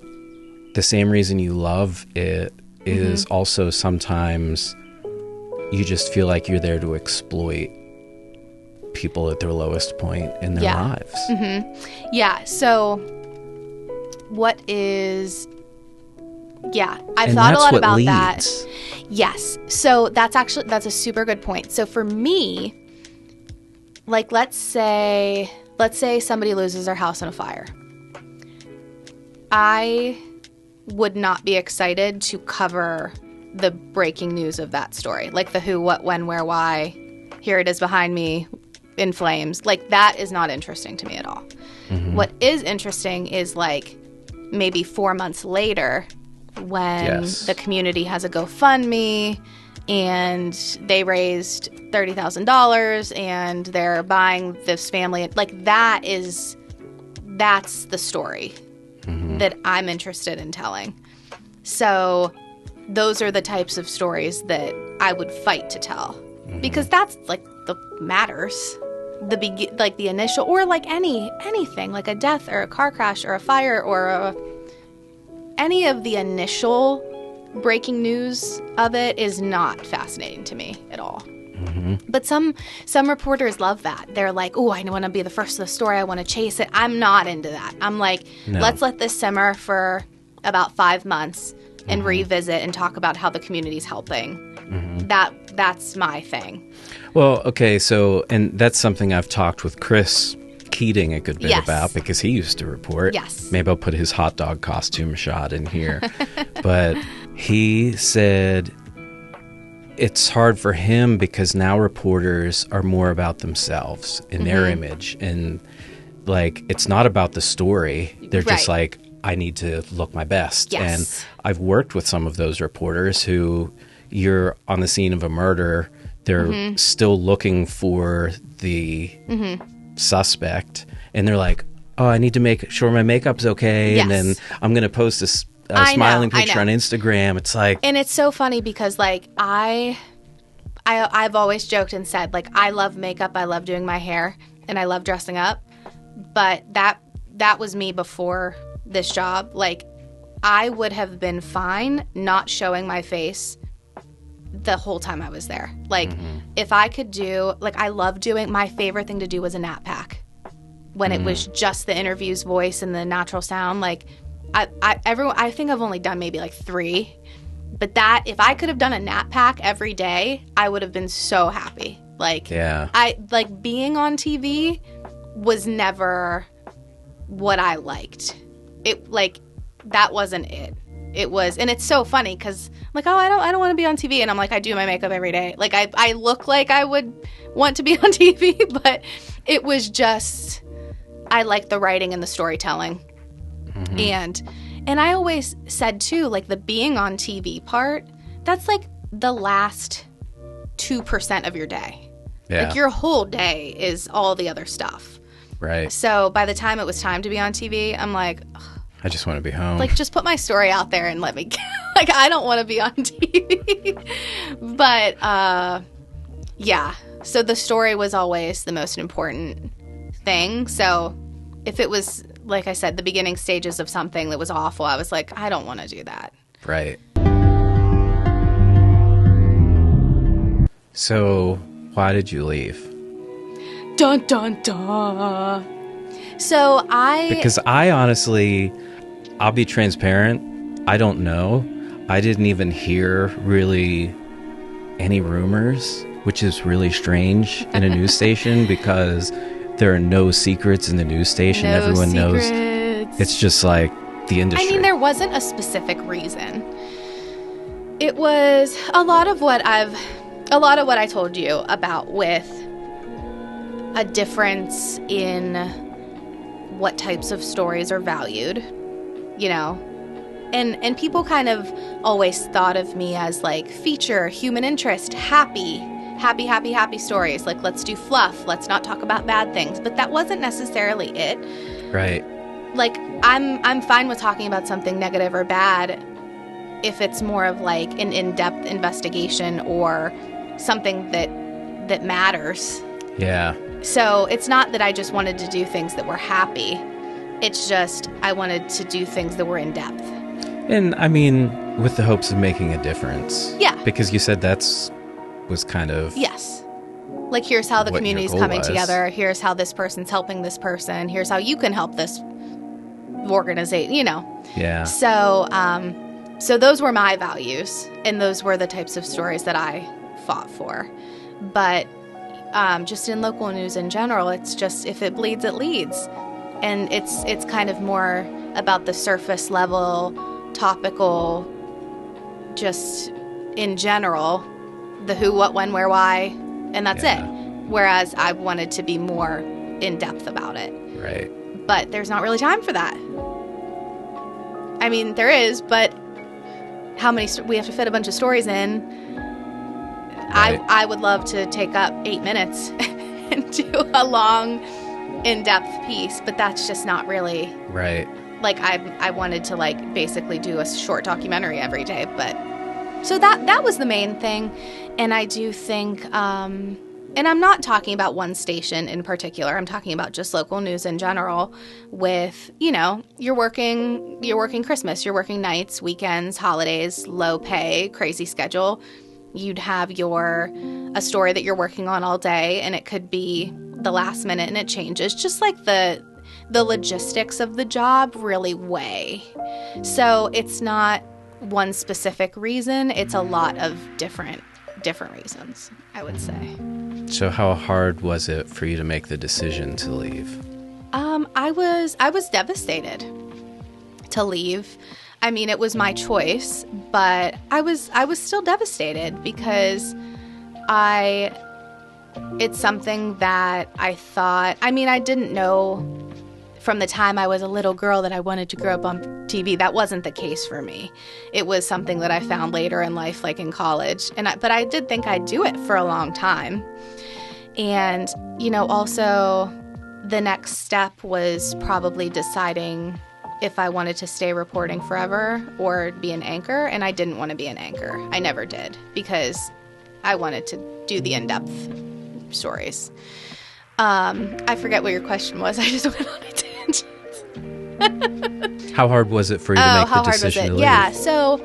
the same reason you love it is also sometimes you just feel like you're there to exploit people at their lowest point in their lives. Mm-hmm. Yeah. So what is... Yeah, I've thought a lot about that. Yes. So that's a super good point. So for me, like let's say somebody loses their house in a fire. I would not be excited to cover the breaking news of that story. Like the who, what, when, where, why. Here it is behind me in flames. Like that is not interesting to me at all. Mm-hmm. What is interesting is like maybe 4 months later when the community has a GoFundMe and they raised $30,000 and they're buying this family. Like that's the story that I'm interested in telling. So those are the types of stories that I would fight to tell, because that's like the matters. The initial, or like anything, like a death or a car crash or a fire or any of the initial breaking news of it is not fascinating to me at all. But some reporters love that. They're like, oh, I want to be the first to the story. I want to chase it. I'm not into that. I'm like, let's let this simmer for about 5 months and revisit and talk about how the community's helping. That's my thing. Well, okay, so, and that's something I've talked with Chris Keating a good bit about, because he used to report. Yes. Maybe I'll put his hot dog costume shot in here. But he said it's hard for him because now reporters are more about themselves and their image. And, like, it's not about the story. They're just like, I need to look my best. Yes. And I've worked with some of those reporters who, you're on the scene of a murder, they're still looking for the suspect, and they're like, oh, I need to make sure my makeup's okay, and then I'm going to post a smiling picture on Instagram. It's like... And it's so funny because, like, I've always joked and said, like, I love makeup, I love doing my hair, and I love dressing up, but that was me before this job. Like, I would have been fine not showing my face the whole time I was there. Like, if I could do, like, I love doing, my favorite thing to do was a nap pack. When it was just the interview's voice and the natural sound. Like, I think I've only done maybe like 3. But that, if I could have done a nap pack every day, I would have been so happy. Like, being on TV was never what I liked. It, like, that wasn't it. It was, and it's so funny because, like, oh, I don't want to be on TV, and I'm like, I do my makeup every day. Like, I look like I would want to be on TV, but it was just, I like the writing and the storytelling, and I always said too, like, the being on TV part, that's like the last 2% of your day. Like, your whole day is all the other stuff. Right. So by the time it was time to be on TV, I'm like, ugh, I just want to be home. Like, just put my story out there and let me go. Like, I don't want to be on TV. But, yeah. So the story was always the most important thing. So if it was, like I said, the beginning stages of something that was awful, I was like, I don't want to do that. Right. So why did you leave? Dun, dun, dun. So Because I honestly, I'll be transparent, I don't know. I didn't even hear really any rumors, which is really strange in a news station because there are no secrets in the news station. No Everyone secrets. knows. It's just like the industry. I mean, there wasn't a specific reason. It was a lot of what I told you about, with a difference in what types of stories are valued, you know, and people kind of always thought of me as like feature, human interest, happy stories. Like, let's do fluff. Let's not talk about bad things. But that wasn't necessarily it. Right. Like, I'm fine with talking about something negative or bad if it's more of like an in-depth investigation or something that matters. Yeah. So it's not that I just wanted to do things that were happy. It's just I wanted to do things that were in depth. And I mean, with the hopes of making a difference. Yeah. Because you said was kind of... Yes. Like, here's how the community's coming together. Here's how this person's helping this person. Here's how you can help this organization, you know. Yeah. So, so those were my values, and those were the types of stories that I fought for. But just in local news in general, it's just, if it bleeds, it leads. And it's kind of more about the surface level, topical, just in general, the who, what, when, where, why, and that's it. Whereas I wanted to be more in depth about it. Right. But there's not really time for that. I mean, there is, but how many we have to fit a bunch of stories in. Right. I would love to take up 8 minutes and do a long, in-depth piece, but that's just not really right. Like, I wanted to, like, basically do a short documentary every day, but So that was the main thing. And I do think, and I'm not talking about one station in particular. I'm talking about just local news in general with, you're working Christmas, you're working nights, weekends, holidays, low pay, crazy schedule. You'd have a story that you're working on all day, and it could be the last minute and it changes. Just like the logistics of the job really weigh. So it's not one specific reason. It's a lot of different reasons, I would say. So how hard was it for you to make the decision to leave? I was devastated to leave. I mean, it was my choice, but I was still devastated because it's something that I thought, I didn't know from the time I was a little girl that I wanted to grow up on TV. That wasn't the case for me. It was something that I found later in life, like in college. But I did think I'd do it for a long time. And, also the next step was probably deciding if I wanted to stay reporting forever or be an anchor. And I didn't want to be an anchor. I never did, because I wanted to do the in-depth stories. I forget what your question was. I just went on a tangent. How hard was it for you to make the decision to leave? Yeah, so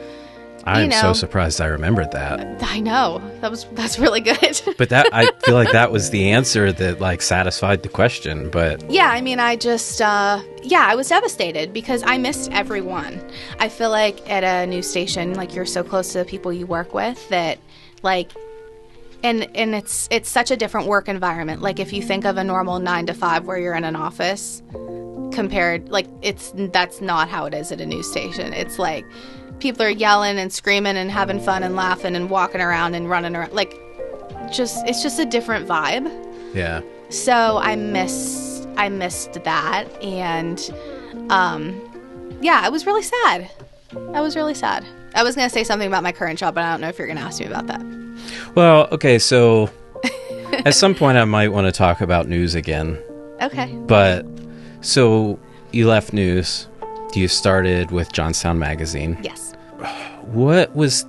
I'm so surprised I remembered that. I know. That's really good. But I feel like that was the answer that satisfied the question. But yeah, I just I was devastated because I missed everyone. I feel like at a news station, you're so close to the people you work with that and it's such a different work environment. If you think of a normal 9 to 5 where you're in an office compared, that's not how it is at a news station. It's people are yelling and screaming and having fun and laughing and walking around and running around. It's just a different vibe. Yeah. So I missed that, and I was really sad. I was going to say something about my current job, but I don't know if you're going to ask me about that. Well, okay, so at some point I might want to talk about news again. Okay. But so you left news. You started with Johnstown magazine. Yes. What was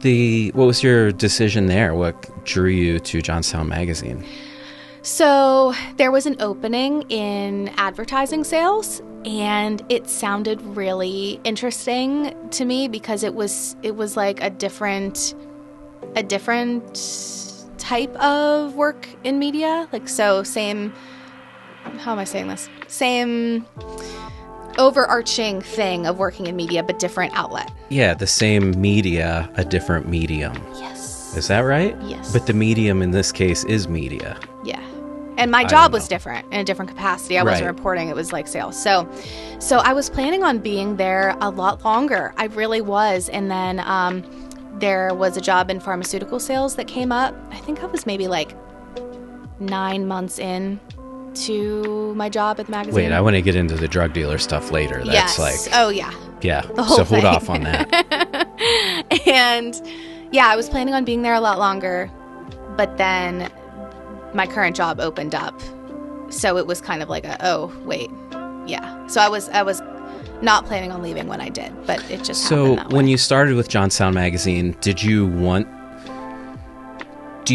your decision there? What drew you to Johnstown magazine? So there was an opening in advertising sales, and it sounded really interesting to me because it was like a different type of work in media. How am I saying this? Same overarching thing of working in media, but different outlet. Yeah, the same media, a different medium. Yes. Is that right? Yes. But the medium in this case is media. Yeah. And my job was different, in a different capacity. I wasn't Right. reporting, it was sales. So I was planning on being there a lot longer. I really was. And then there was a job in pharmaceutical sales that came up. I think I was maybe 9 months in to my job at the magazine. Wait, I want to get into the drug dealer stuff later. That's yes. Oh, yeah. Yeah. The whole so hold thing. off on that. And yeah, I was planning on being there a lot longer, but then my current job opened up. So it was kind of yeah. So I was not planning on leaving when I did, but it just happened that way. When you started with Johnstown magazine, do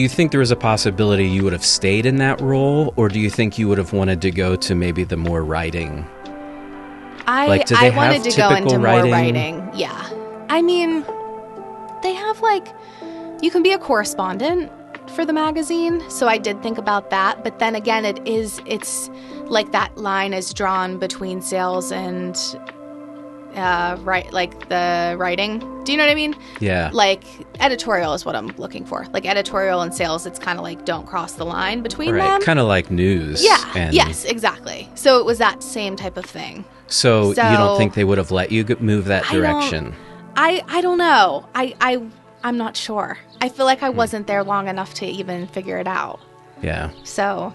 you think there was a possibility you would have stayed in that role, or do you think you would have wanted to go to maybe the more writing? I wanted to go into more writing. Yeah. They have you can be a correspondent for the magazine, so I did think about that, but then again it's that line is drawn between sales and the writing. Do you know what I mean? Yeah. Editorial is what I'm looking for. Editorial and sales, it's kind of don't cross the line between them. Kind of like news. Yeah. Yes, exactly. So it was that same type of thing. So you don't think they would have let you move that direction? I don't know. I'm not sure. I feel like I wasn't there long enough to even figure it out. Yeah. So,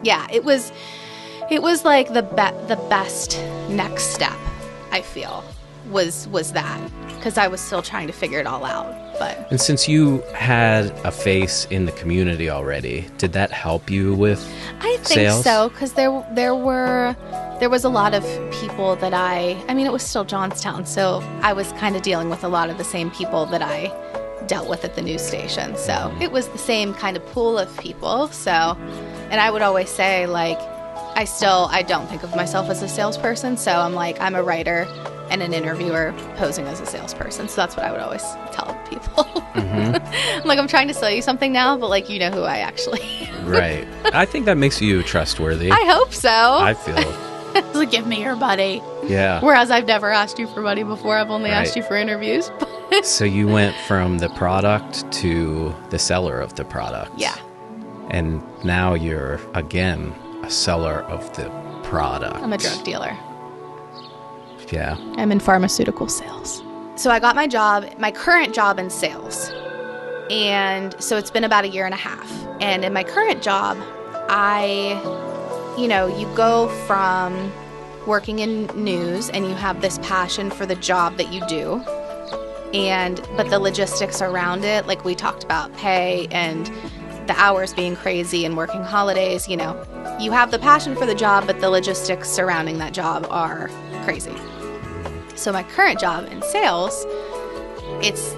yeah, it was the best next step, I feel, was that, because I was still trying to figure it all out. And since you had a face in the community already, did that help you with sales? So, because there was a lot of people that it was still Johnstown, so I was kind of dealing with a lot of the same people that I dealt with at the news station. So it was the same kind of pool of people. So, and I would always say, like, I don't think of myself as a salesperson. So I'm like, I'm a writer and an interviewer posing as a salesperson. So that's what I would always tell people. I'm like, I'm trying to sell you something now, but like, you know who I actually am. Right. I think that makes you trustworthy. I hope so. I feel. Like, give me your money. Yeah. Whereas I've never asked you for money before. I've only asked you for interviews. So you went from the product to the seller of the product. Yeah. And now you're, again, a seller of the product. I'm a drug dealer. Yeah. I'm in pharmaceutical sales. So I got my current job in sales. And so it's been about a year and a half. And in my current job, you go from working in news and you have this passion for the job that you do. But the logistics around it, like we talked about pay and the hours being crazy and working holidays, you have the passion for the job, but the logistics surrounding that job are crazy. So my current job in sales, it's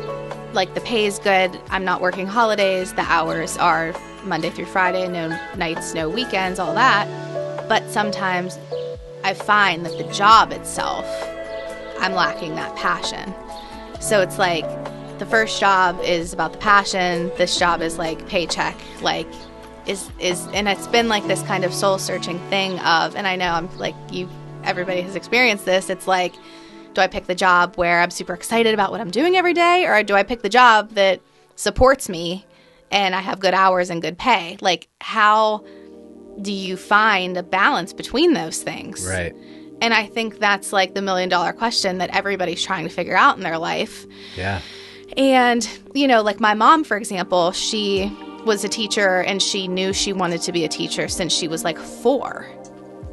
like the pay is good. I'm not working holidays. The hours are Monday through Friday, no nights, no weekends, all that. But sometimes I find that the job itself, I'm lacking that passion. So it's like the first job is about the passion. This job is like paycheck, like and it's been like this kind of soul searching thing of, and I know I'm like everybody has experienced this. It's like, do I pick the job where I'm super excited about what I'm doing every day, or do I pick the job that supports me and I have good hours and good pay? Like, how do you find a balance between those things? Right. And I think that's like the $1 million question that everybody's trying to figure out in their life. Yeah. And, like my mom, for example, she was a teacher and she knew she wanted to be a teacher since she was like 4.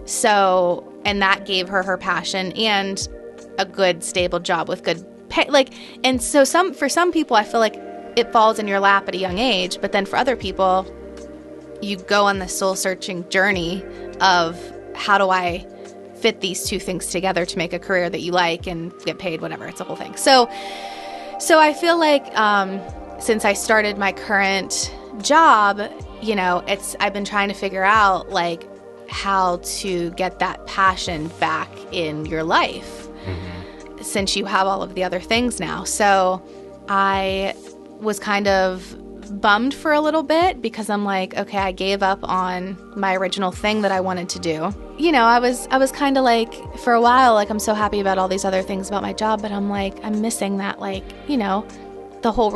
So, and that gave her passion and a good stable job with good pay. Like, and so for some people, I feel like it falls in your lap at a young age, but then for other people, you go on this soul searching journey of how do I fit these two things together to make a career that you like and get paid, whatever. It's a whole thing. So I feel like since I started my current job, I've been trying to figure out like how to get that passion back in your life since you have all of the other things now. So I was kind of bummed for a little bit because I'm like, okay, I gave up on my original thing that I wanted to do. I was kind of like, for a while, like, I'm so happy about all these other things about my job, but I'm like, I'm missing that, like, the whole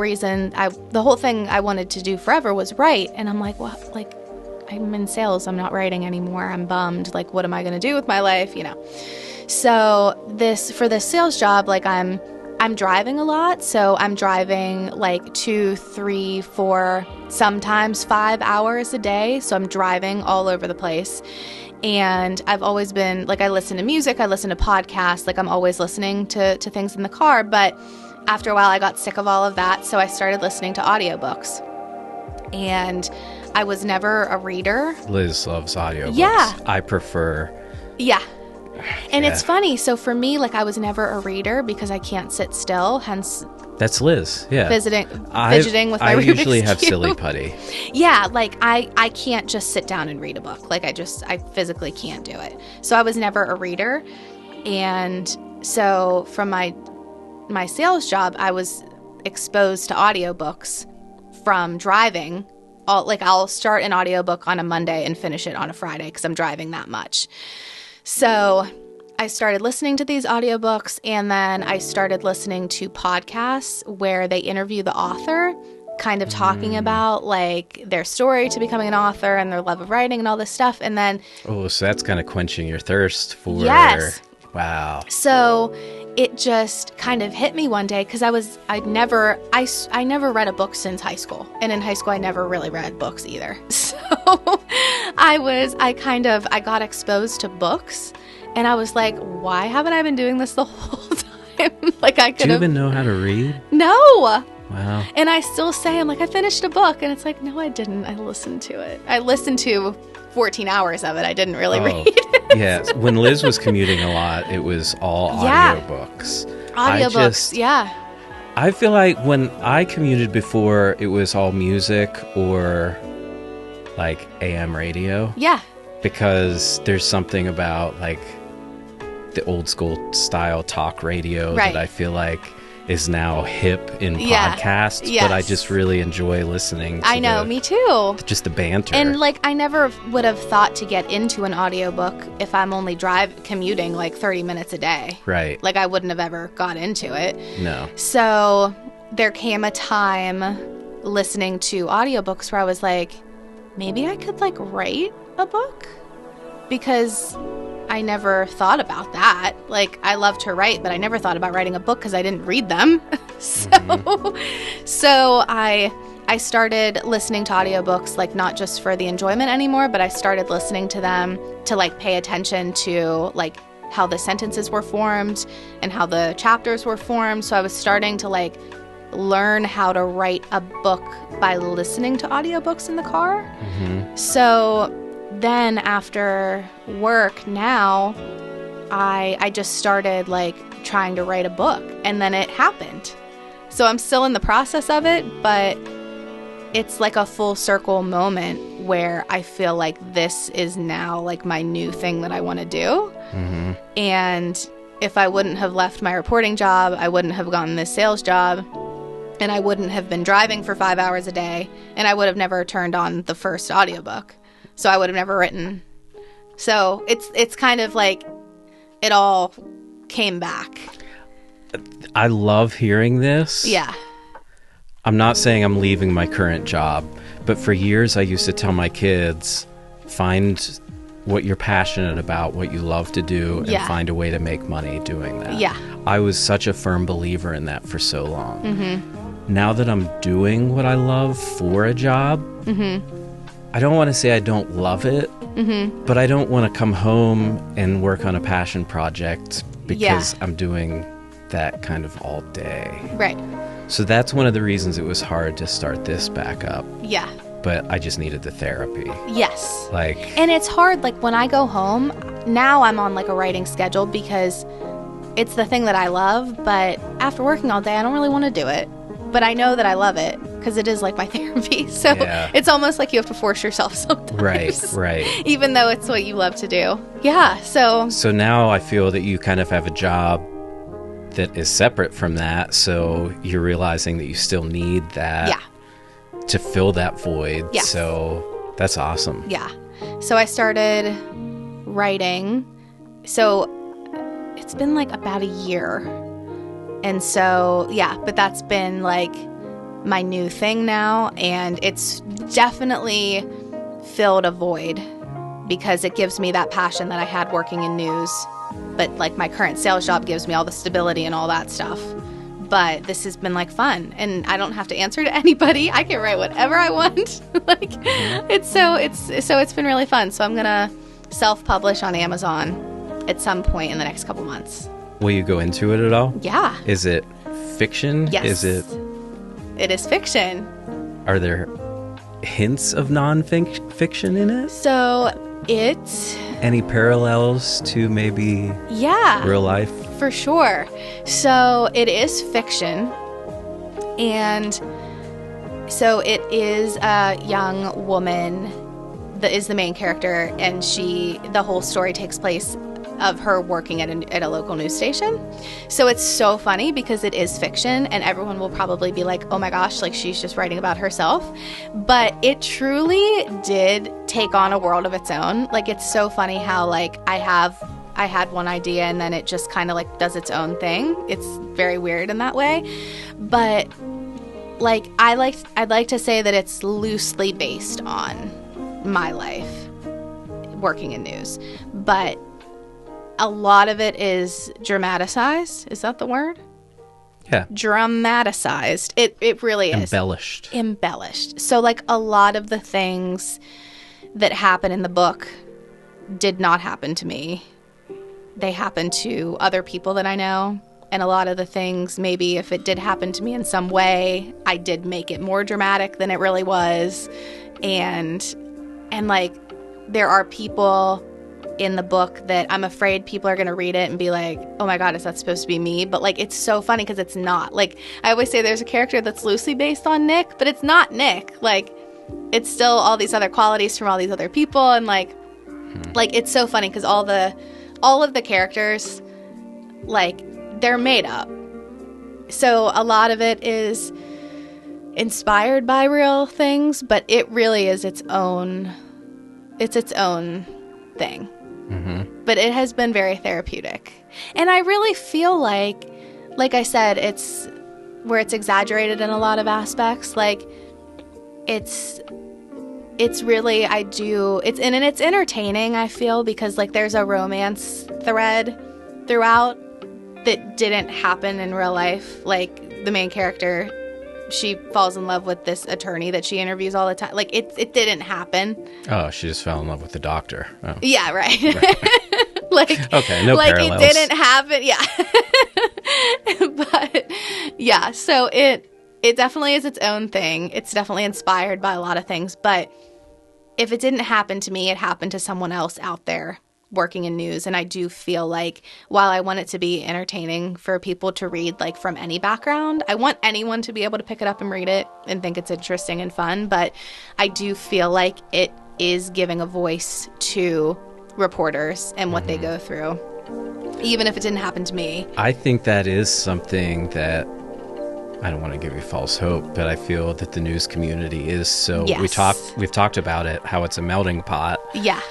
thing I wanted to do forever was write. And I'm like, well, like, I'm in sales. I'm not writing anymore. I'm bummed. Like, what am I going to do with my life? So for this sales job, like, I'm driving a lot. So I'm driving like 2, 3, 4, sometimes 5 hours a day. So I'm driving all over the place. And I've always been like, I listen to music, I listen to podcasts, like I'm always listening to things in the car. But after a while, I got sick of all of that. So I started listening to audiobooks. And I was never a reader. Liz loves audiobooks. Yeah. I prefer. Yeah. And it's funny. So for me, like, I was never a reader because I can't sit still. Hence, that's Liz. Yeah. Fidgeting with my Rubik's I usually have Cube. silly putty. Yeah. Like, I can't just sit down and read a book. Like, I physically can't do it. So I was never a reader. And so from my sales job, I was exposed to audiobooks from driving. I'll start an audiobook on a Monday and finish it on a Friday because I'm driving that much. So I started listening to these audiobooks, and then I started listening to podcasts where they interview the author, kind of talking about like their story to becoming an author and their love of writing and all this stuff. And then so that's kind of quenching your thirst for. Yes. Wow. So it just kind of hit me one day because I never read a book since high school, and in high school I never really read books either. So I got exposed to books, and I was like, why haven't I been doing this the whole time? Like, I could. Do you even know how to read? No. Wow. And I still say, I'm like, I finished a book, and it's like, no, I didn't. I listened to it. I listened to 14 hours of it. I didn't really read. Yeah. When Liz was commuting a lot, it was all audiobooks. Audiobooks, yeah. I feel like when I commuted before, it was all music or like AM radio. Yeah. Because there's something about like the old school style talk radio Right. that I feel like is now hip in Yeah. podcasts, Yes. but I just really enjoy listening to I know, me too. just the banter. And like I never would have thought to get into an audiobook if I'm only commuting like 30 minutes a day. Right. Like I wouldn't have ever got into it. No. So there came a time listening to audiobooks where I was like, maybe I could like write a book, because I never thought about that. Like I love to write, but I never thought about writing a book because I didn't read them. So I started listening to audiobooks, like not just for the enjoyment anymore, but I started listening to them to like pay attention to like how the sentences were formed and how the chapters were formed. So I was starting to like learn how to write a book by listening to audiobooks in the car. So then after work now, I just started like trying to write a book, and then it happened. So I'm still in the process of it, but it's like a full circle moment where I feel like this is now like my new thing that I want to do. And if I wouldn't have left my reporting job, I wouldn't have gotten this sales job, and I wouldn't have been driving for 5 hours a day, and I would have never turned on the first audiobook. So I would have never written. So it's kind of like it all came back. I love hearing this. Yeah. I'm not saying I'm leaving my current job, but for years I used to tell my kids, find what you're passionate about, what you love to do, and Yeah. find a way to make money doing that. Yeah. I was such a firm believer in that for so long. Now that I'm doing what I love for a job, I don't want to say I don't love it, but I don't want to come home and work on a passion project because I'm doing that kind of all day. Right. So that's one of the reasons it was hard to start this back up. Yeah. But I just needed the therapy. Yes. Like, And it's hard, like when I go home, now I'm on like a writing schedule because it's the thing that I love, but after working all day, I don't really want to do it. But I know that I love it because it is like my therapy. So it's almost like you have to force yourself sometimes. right. Even though it's what you love to do. Yeah, so now I feel that you kind of have a job that is separate from that. So you're realizing that you still need that to fill that void. Yes. So that's awesome. yeah. So I started writing. So it's been like about a year. And so, yeah, but that's been like my new thing now. And it's definitely filled a void because it gives me that passion that I had working in news. But like my current sales job gives me all the stability and all that stuff. But this has been like fun, and I don't have to answer to anybody. I can write whatever I want. It's been really fun. So I'm gonna self-publish on Amazon at some point in the next couple months. Will you go into it at all? Yeah. Is it fiction? Yes. It is fiction. Are there hints of non-fiction in it? So it's... Any parallels to maybe real life? For sure. So it is fiction. And so it is a young woman that is the main character, and the whole story takes place of her working at a local news station. So it's so funny because it is fiction, and everyone will probably be like, oh my gosh, like she's just writing about herself. But it truly did take on a world of its own. Like it's so funny how like I had one idea and then it just kind of like does its own thing. It's very weird in that way. But like I'd like to say that it's loosely based on my life working in news. But a lot of it is dramatized. Is that the word? Yeah. Dramatized. It really is. Embellished. So like a lot of the things that happen in the book did not happen to me. They happened to other people that I know. And a lot of the things, maybe if it did happen to me in some way, I did make it more dramatic than it really was. And like there are people in the book that I'm afraid people are going to read it and be like, oh my God, is that supposed to be me? But like, it's so funny because it's not. Like, I always say there's a character that's loosely based on Nick, but it's not Nick. Like, it's still all these other qualities from all these other people. And like it's so funny because all of the characters, like, they're made up. So a lot of it is inspired by real things, but it really is its own thing. But it has been very therapeutic. And I really feel like I said, it's where it's exaggerated in a lot of aspects. Like, it's really, it's entertaining, I feel, because like there's a romance thread throughout that didn't happen in real life. Like, the main character, she falls in love with this attorney that she interviews all the time. Like, it didn't happen. Oh, she just fell in love with the doctor. Oh. Yeah, right. Like, okay, no like parallels. It didn't happen. Yeah. But yeah, so it definitely is its own thing. It's definitely inspired by a lot of things. But if it didn't happen to me, it happened to someone else out there working in news. And I do feel like while I want it to be entertaining for people to read, like, from any background, I want anyone to be able to pick it up and read it and think it's interesting and fun. But I do feel like it is giving a voice to reporters and what they go through, even if it didn't happen to me. I think that is something that, I don't want to give you false hope, but I feel that the news community is so, Yes. we've talked about it, how it's a melting pot. Yeah.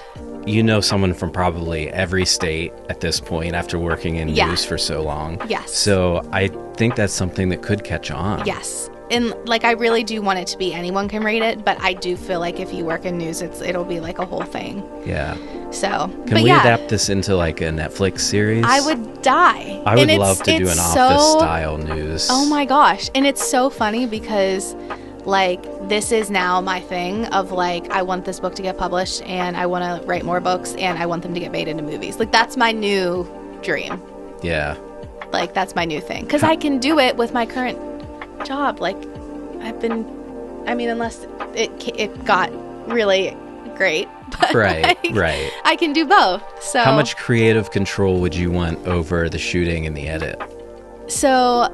You know someone from probably every state at this point after working in news for so long. Yes. So I think that's something that could catch on. Yes. And like, I really do want it to be anyone can read it, but I do feel like if you work in news, it'll be like a whole thing. Yeah. So, Can we adapt this into like a Netflix series? I would die. I would love to do an office style news. Oh my gosh. And it's so funny because like, this is now my thing of like, I want this book to get published and I want to write more books and I want them to get made into movies. Like, that's my new dream. Yeah. Like, that's my new thing. Because I can do it with my current job. Like, unless it got really great. But right. I can do both. So how much creative control would you want over the shooting and the edit? So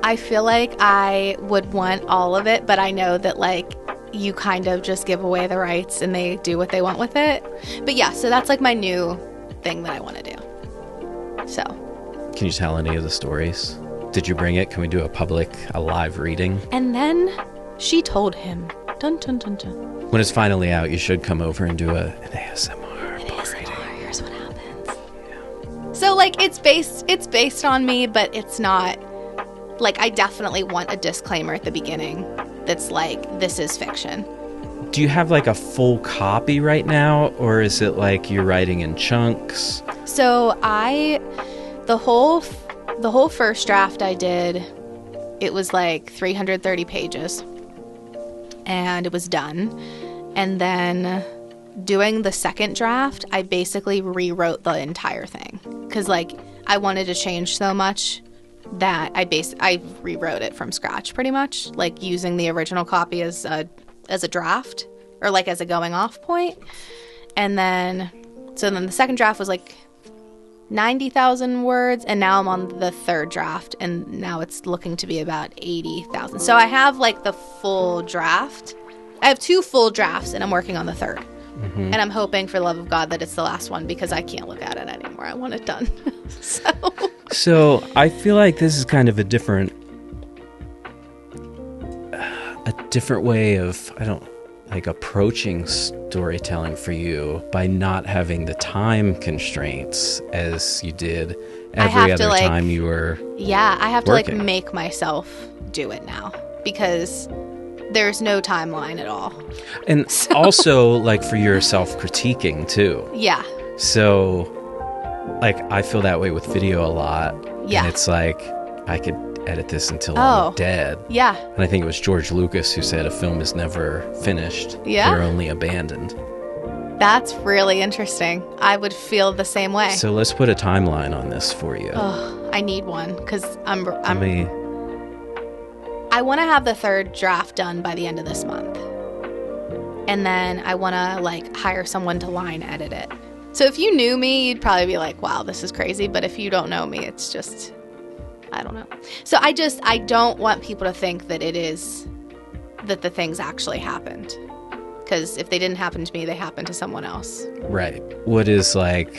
I feel like I would want all of it, but I know that like you kind of just give away the rights and they do what they want with it. But yeah, so that's like my new thing that I want to do. So can you tell any of the stories? Did you bring it? Can we do a live reading? And then she told him, dun dun dun dun. When it's finally out, you should come over and do an ASMR. Here's what happens. Yeah. So like it's based on me, but it's not. Like, I definitely want a disclaimer at the beginning that's like, this is fiction. Do you have like a full copy right now, or is it like you're writing in chunks? So the whole first draft I did, it was like 330 pages. And it was done. And then doing the second draft, I basically rewrote the entire thing. Because, like, I wanted to change so much that I rewrote it from scratch, pretty much. Like, using the original copy as a draft, or, like, as a going-off point. And then the second draft was, like, 90,000 words, and now I'm on the third draft, and now it's looking to be about 80,000. So I have like the full draft. I have 2 full drafts, and I'm working on the third. And I'm hoping for the love of God that it's the last one, because I can't look at it anymore. I want it done. So I feel like this is kind of a different way of, approaching storytelling for you by not having the time constraints as you did every other time you were I have working. to like make myself do it now, because there's no timeline at all. And also like for your self-critiquing too. Yeah. So like I feel that way with video a lot. Yeah. And it's like I could edit this until I'm dead. Yeah. And I think it was George Lucas who said a film is never finished. Yeah. They're only abandoned. That's really interesting. I would feel the same way. So let's put a timeline on this for you. Oh, I need one, because I want to have the third draft done by the end of this month. And then I want to like hire someone to line edit it. So if you knew me, you'd probably be like, wow, this is crazy. But if you don't know me, it's just, I don't know. So I don't want people to think that that the things actually happened. Because if they didn't happen to me, they happened to someone else. Right. What is like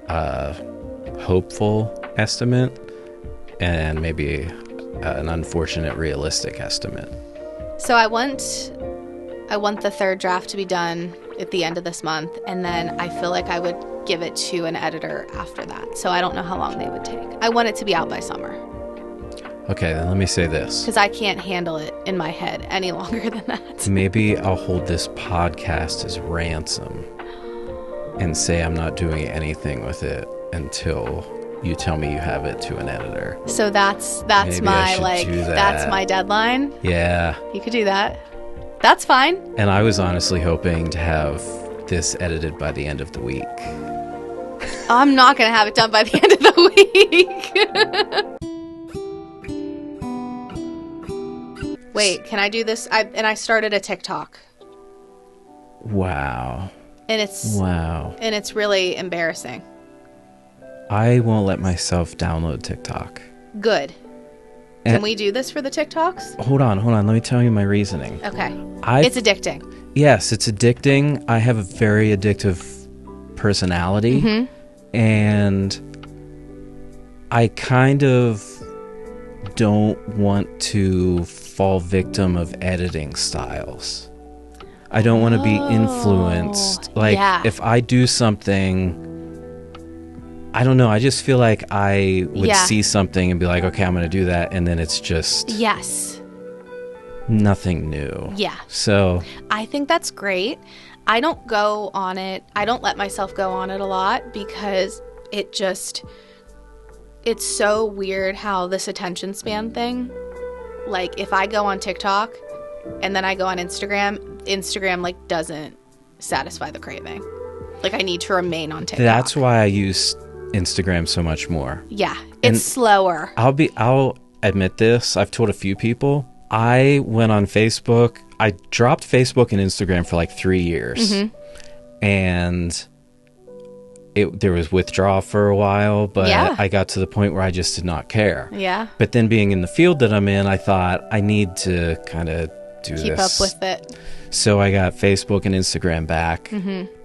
a hopeful estimate and maybe an unfortunate realistic estimate? So I want the third draft to be done at the end of this month, and then I feel like I would give it to an editor after that. So I don't know how long they would take. I want it to be out by summer. Okay, then let me say this. Because I can't handle it in my head any longer than that. Maybe I'll hold this podcast as ransom and say I'm not doing anything with it until you tell me you have it to an editor. So that's Maybe my that's my deadline. Yeah. You could do that. That's fine. And I was honestly hoping to have this edited by the end of the week. I'm not going to have it done by the end of the week. Wait, can I do this? I started a TikTok. Wow. And it's really embarrassing. I won't let myself download TikTok. Good. Can we do this for the TikToks? Hold on. Let me tell you my reasoning. Okay. It's addicting. Yes, it's addicting. I have a very addictive personality. Mm-hmm. And I kind of don't want to fall victim of editing styles. I don't want to be influenced. If I do something, I don't know. I just feel like I would see something and be like, okay, I'm going to do that. And then it's just nothing new. Yeah. So I think that's great. I don't go on it. I don't let myself go on it a lot because it's so weird how this attention span thing, like if I go on TikTok and then I go on Instagram like doesn't satisfy the craving. Like I need to remain on TikTok. That's why I use Instagram so much more. Yeah, it's slower. I'll admit this. I've told a few people. I went on Facebook. I dropped Facebook and Instagram for like 3 years. Mm-hmm. And there was withdrawal for a while, but I got to the point where I just did not care. Yeah. But then being in the field that I'm in, I thought I need to kind of keep up with it. So I got Facebook and Instagram back,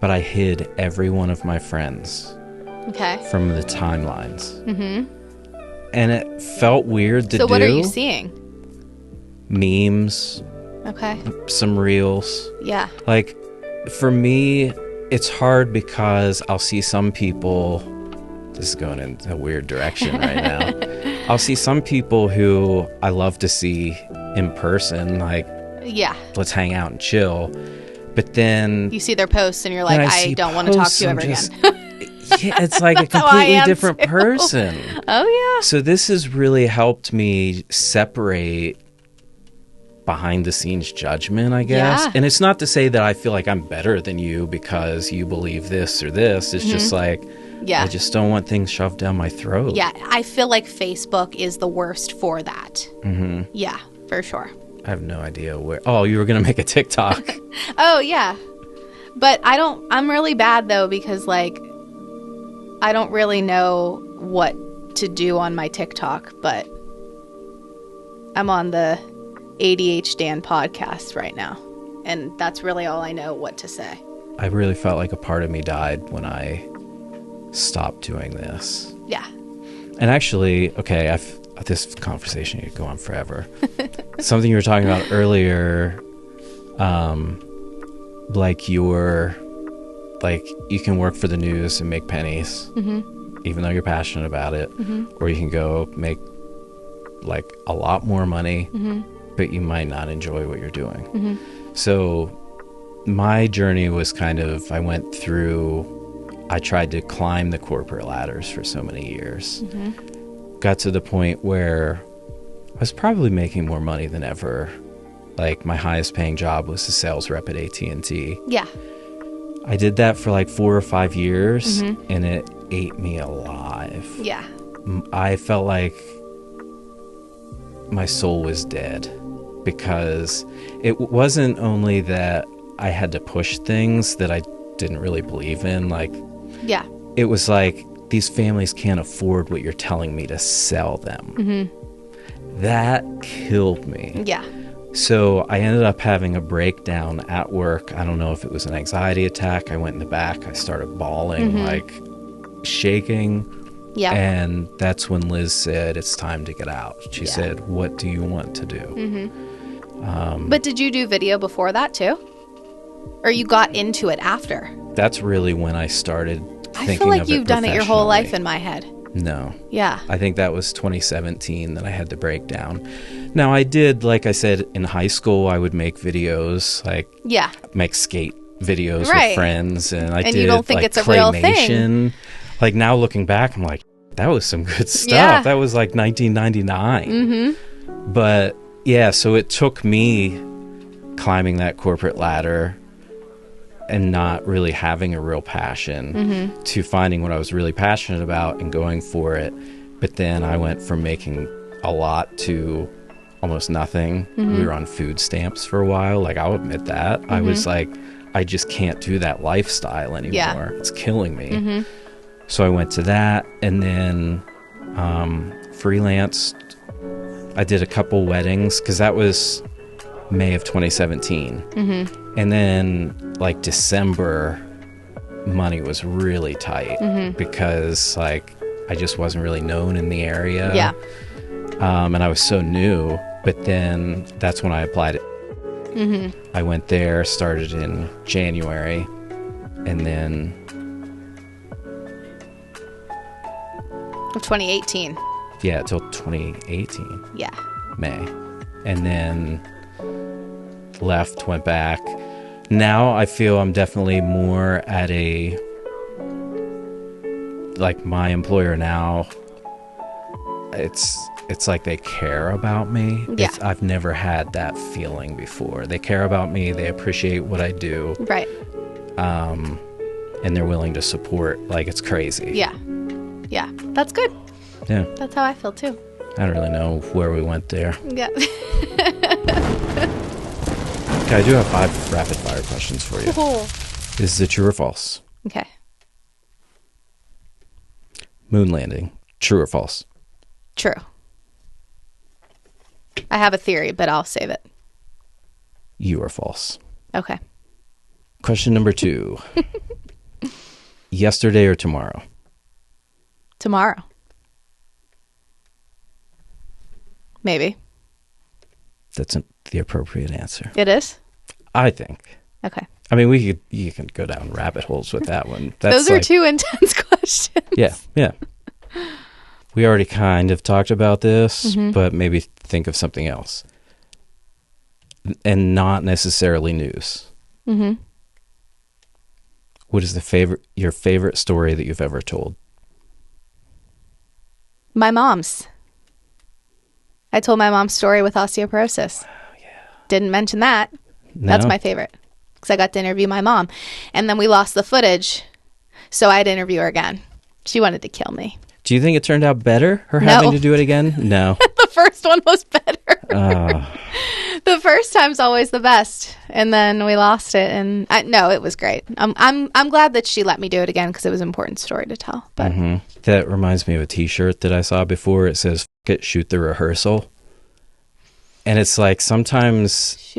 but I hid every one of my friends. Okay. From the timelines. Mm-hmm. And it felt weird to do. So what are you seeing? Memes. Okay. Some reels. Yeah. Like, for me, it's hard because I'll see some people... This is going in a weird direction right now. I'll see some people who I love to see in person, like... Yeah. Let's hang out and chill. But then... You see their posts and you're like, I don't want to talk to you ever again. Yeah, it's like a completely different person. Oh, yeah. So this has really helped me separate behind the scenes judgment, I guess. Yeah. And it's not to say that I feel like I'm better than you because you believe this or this. It's just like, I just don't want things shoved down my throat. Yeah, I feel like Facebook is the worst for that. Mm-hmm. Yeah, for sure. I have no idea where. Oh, you were going to make a TikTok. Oh, yeah. But I'm really bad though because like, I don't really know what to do on my TikTok, but I'm on the ADHDan Podcast right now, and that's really all I know what to say. I really felt like a part of me died when I stopped doing this. Yeah. And actually, okay, this conversation could go on forever. Something you were talking about earlier, like you can work for the news and make pennies, even though you're passionate about it, or you can go make like a lot more money, but you might not enjoy what you're doing. So my journey was kind of, I tried to climb the corporate ladders for so many years. Got to the point where I was probably making more money than ever. Like my highest paying job was a sales rep at AT&T. Yeah. I did that for like 4 or 5 years, and it ate me alive. Yeah. I felt like my soul was dead because it wasn't only that I had to push things that I didn't really believe in. Like, Yeah. it was like, these families can't afford what you're telling me to sell them. Mm-hmm. That killed me. Yeah. So I ended up having a breakdown at work. I don't know if it was an anxiety attack. I went in the back. I started bawling, like shaking. Yeah. And that's when Liz said, it's time to get out. She said, what do you want to do? Mm-hmm. But did you do video before that too? Or you got into it after? That's really when I started thinking I feel like of you've done it your whole life professionally. in my head. No. Yeah. I think that was 2017 that I had the breakdown. Now, I did, like I said, in high school, I would make videos, like make skate videos with friends. And I did, you don't think like, it's a real thing. claymation. Like, now looking back, I'm like, that was some good stuff. Yeah. That was like 1999. But, yeah, so it took me climbing that corporate ladder and not really having a real passion to finding what I was really passionate about and going for it. But then I went from making a lot to almost nothing. We were on food stamps for a while. Like, I'll admit that. I was like, I just can't do that lifestyle anymore. Yeah. It's killing me. So I went to that, and then freelanced. I did a couple weddings because that was May of 2017. And then, like, December, money was really tight because, like, I just wasn't really known in the area. Yeah. And I was so new. But then that's when I applied it. I went there, started in January, and then... Of 2018. Yeah, till 2018. Yeah. May. And then left, went back. Now I feel I'm definitely more at a... Like, my employer now, it's like they care about me. Yeah. I've never had that feeling before. They care about me. They appreciate what I do. Right. And they're willing to support. Like, it's crazy. Yeah. Yeah. That's good. Yeah. That's how I feel too. I don't really know where we went there. Yeah. Okay, I do have 5 rapid fire questions for you. Cool. Is it true or false? Okay. Moon landing. True or false? True. I have a theory, but I'll save it. You are false. Okay. Question number 2. Yesterday or tomorrow? Tomorrow. Maybe. That's the appropriate answer. It is? I think. Okay. I mean, you can go down rabbit holes with that one. Those are 2 intense questions. Yeah, yeah. We already kind of talked about this, but maybe think of something else. And not necessarily news. What is your favorite story that you've ever told? My mom's. I told my mom's story with osteoporosis. Oh, yeah. Didn't mention that. No? That's my favorite. Because I got to interview my mom. And then we lost the footage. So I had to interview her again. She wanted to kill me. Do you think it turned out better, her having to do it again? No. The first one was better. The first time's always the best. And then we lost it. And no, it was great. I'm glad that she let me do it again because it was an important story to tell. But That reminds me of a T-shirt that I saw before. It says, "F it, shoot the rehearsal." And it's like sometimes...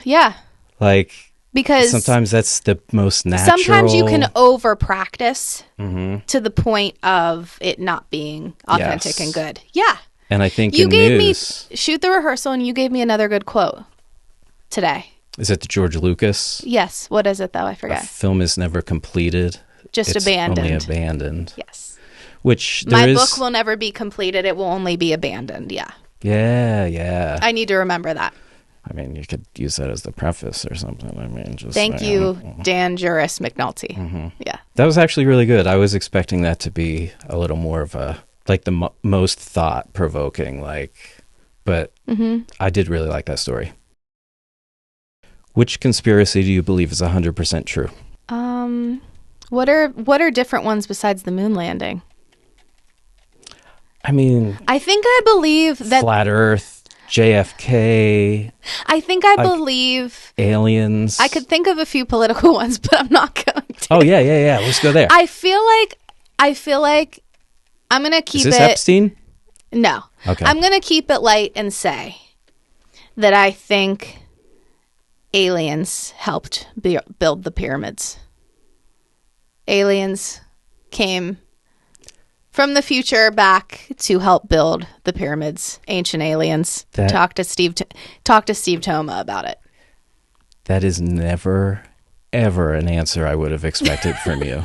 Yeah. Like... Because sometimes that's the most natural. Sometimes you can over practice to the point of it not being authentic and good. Yeah. And I think you gave news, me shoot the rehearsal, and you gave me another good quote today. Is it the George Lucas? Yes. What is it though? I forget. A film is never completed. Just it's abandoned. Only abandoned. Yes. Which my book will never be completed. It will only be abandoned. Yeah. Yeah. Yeah. I need to remember that. I mean, you could use that as the preface or something. I mean, just thank you, Dan Juris McNulty. Yeah, that was actually really good. I was expecting that to be a little more of a like the most thought provoking, but I did really like that story. Which conspiracy do you believe is 100% true? What are different ones besides the moon landing? I mean, I think I believe that flat Earth. JFK. I think I believe aliens. I could think of a few political ones, but I'm not going to. Oh yeah. Let's go there. I feel like I'm gonna keep Is this it. Epstein? No. Okay. I'm gonna keep it light and say that I think aliens helped build the pyramids. Aliens came from the future back to help build the pyramids. Ancient aliens. Talk to Steve Toma about it. That is never, ever an answer I would have expected from you.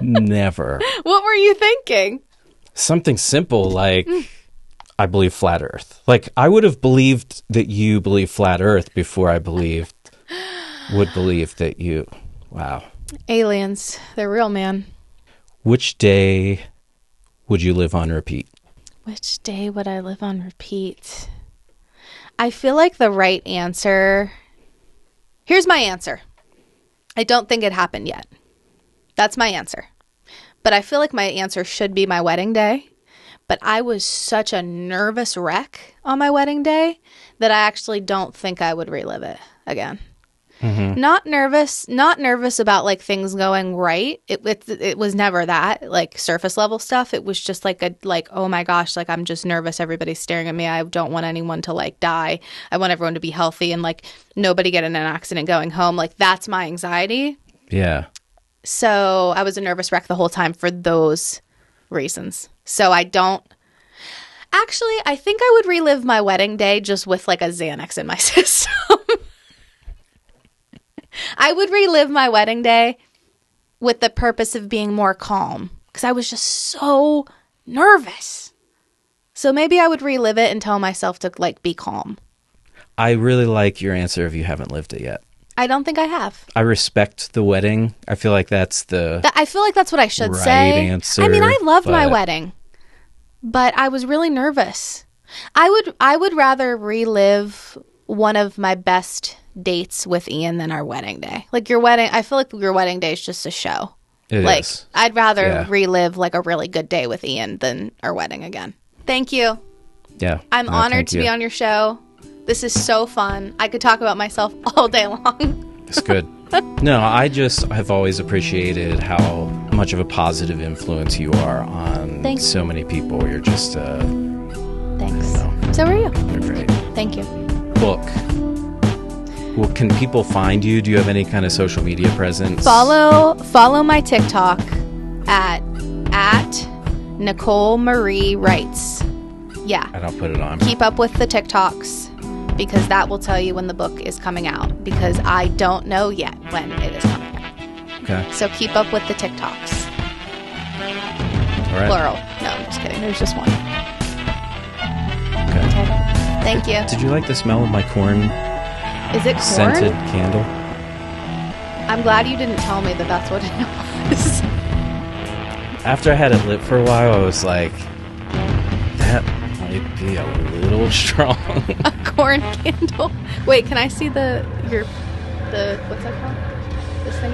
Never. What were you thinking? Something simple like, I believe flat Earth. Like, I would have believed that you believe flat Earth before I would believe that you. Wow. Aliens. They're real, man. Which day would you live on repeat? Which day would I live on repeat? I feel like the right answer. Here's my answer. I don't think it happened yet. That's my answer. But I feel like my answer should be my wedding day. But I was such a nervous wreck on my wedding day that I actually don't think I would relive it again. Mm-hmm. Not nervous about like things going right. It was never that like surface level stuff. It was just like oh my gosh, like I'm just nervous. Everybody's staring at me. I don't want anyone to like die. I want everyone to be healthy and like nobody get in an accident going home. Like that's my anxiety. Yeah. So I was a nervous wreck the whole time for those reasons. So I think I would relive my wedding day just with like a Xanax in my system. I would relive my wedding day with the purpose of being more calm because I was just so nervous. So maybe I would relive it and tell myself to like be calm. I really like your answer if you haven't lived it yet. I don't think I have. I respect the wedding. I feel like that's I feel like that's what I should right say. Answer, I mean, I loved my wedding, but I was really nervous. I would rather relive one of my best dates with Ian than our wedding day. Like your wedding, I feel like your wedding day is just a show. It like is. I'd rather relive like a really good day with Ian than our wedding again. Thank you. Yeah. I'm honored to be on your show. This is so fun. I could talk about myself all day long. It's good. No, I've always appreciated how much of a positive influence you are on so many people. You're just thanks. So are you. You're great. Thank you. Book. Well, can people find you? Do you have any kind of social media presence? Follow my TikTok at Nicole Marie Writes. Yeah. I don't put it on. Keep up with the TikToks because that will tell you when the book is coming out because I don't know yet when it is coming out. Okay. So keep up with the TikToks. All right. Plural. No, I'm just kidding. There's just one. Okay. Thank you. Did you like the smell of my corn? Is it corn? Scented candle? I'm glad you didn't tell me that that's what it was. After I had it lit for a while, I was like, that might be a little strong. A corn candle. Wait, can I see the what's that called? This thing?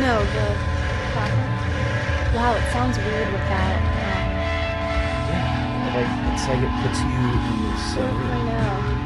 No, the wow, it sounds weird with that. Yeah, it's like it puts you in this. I know.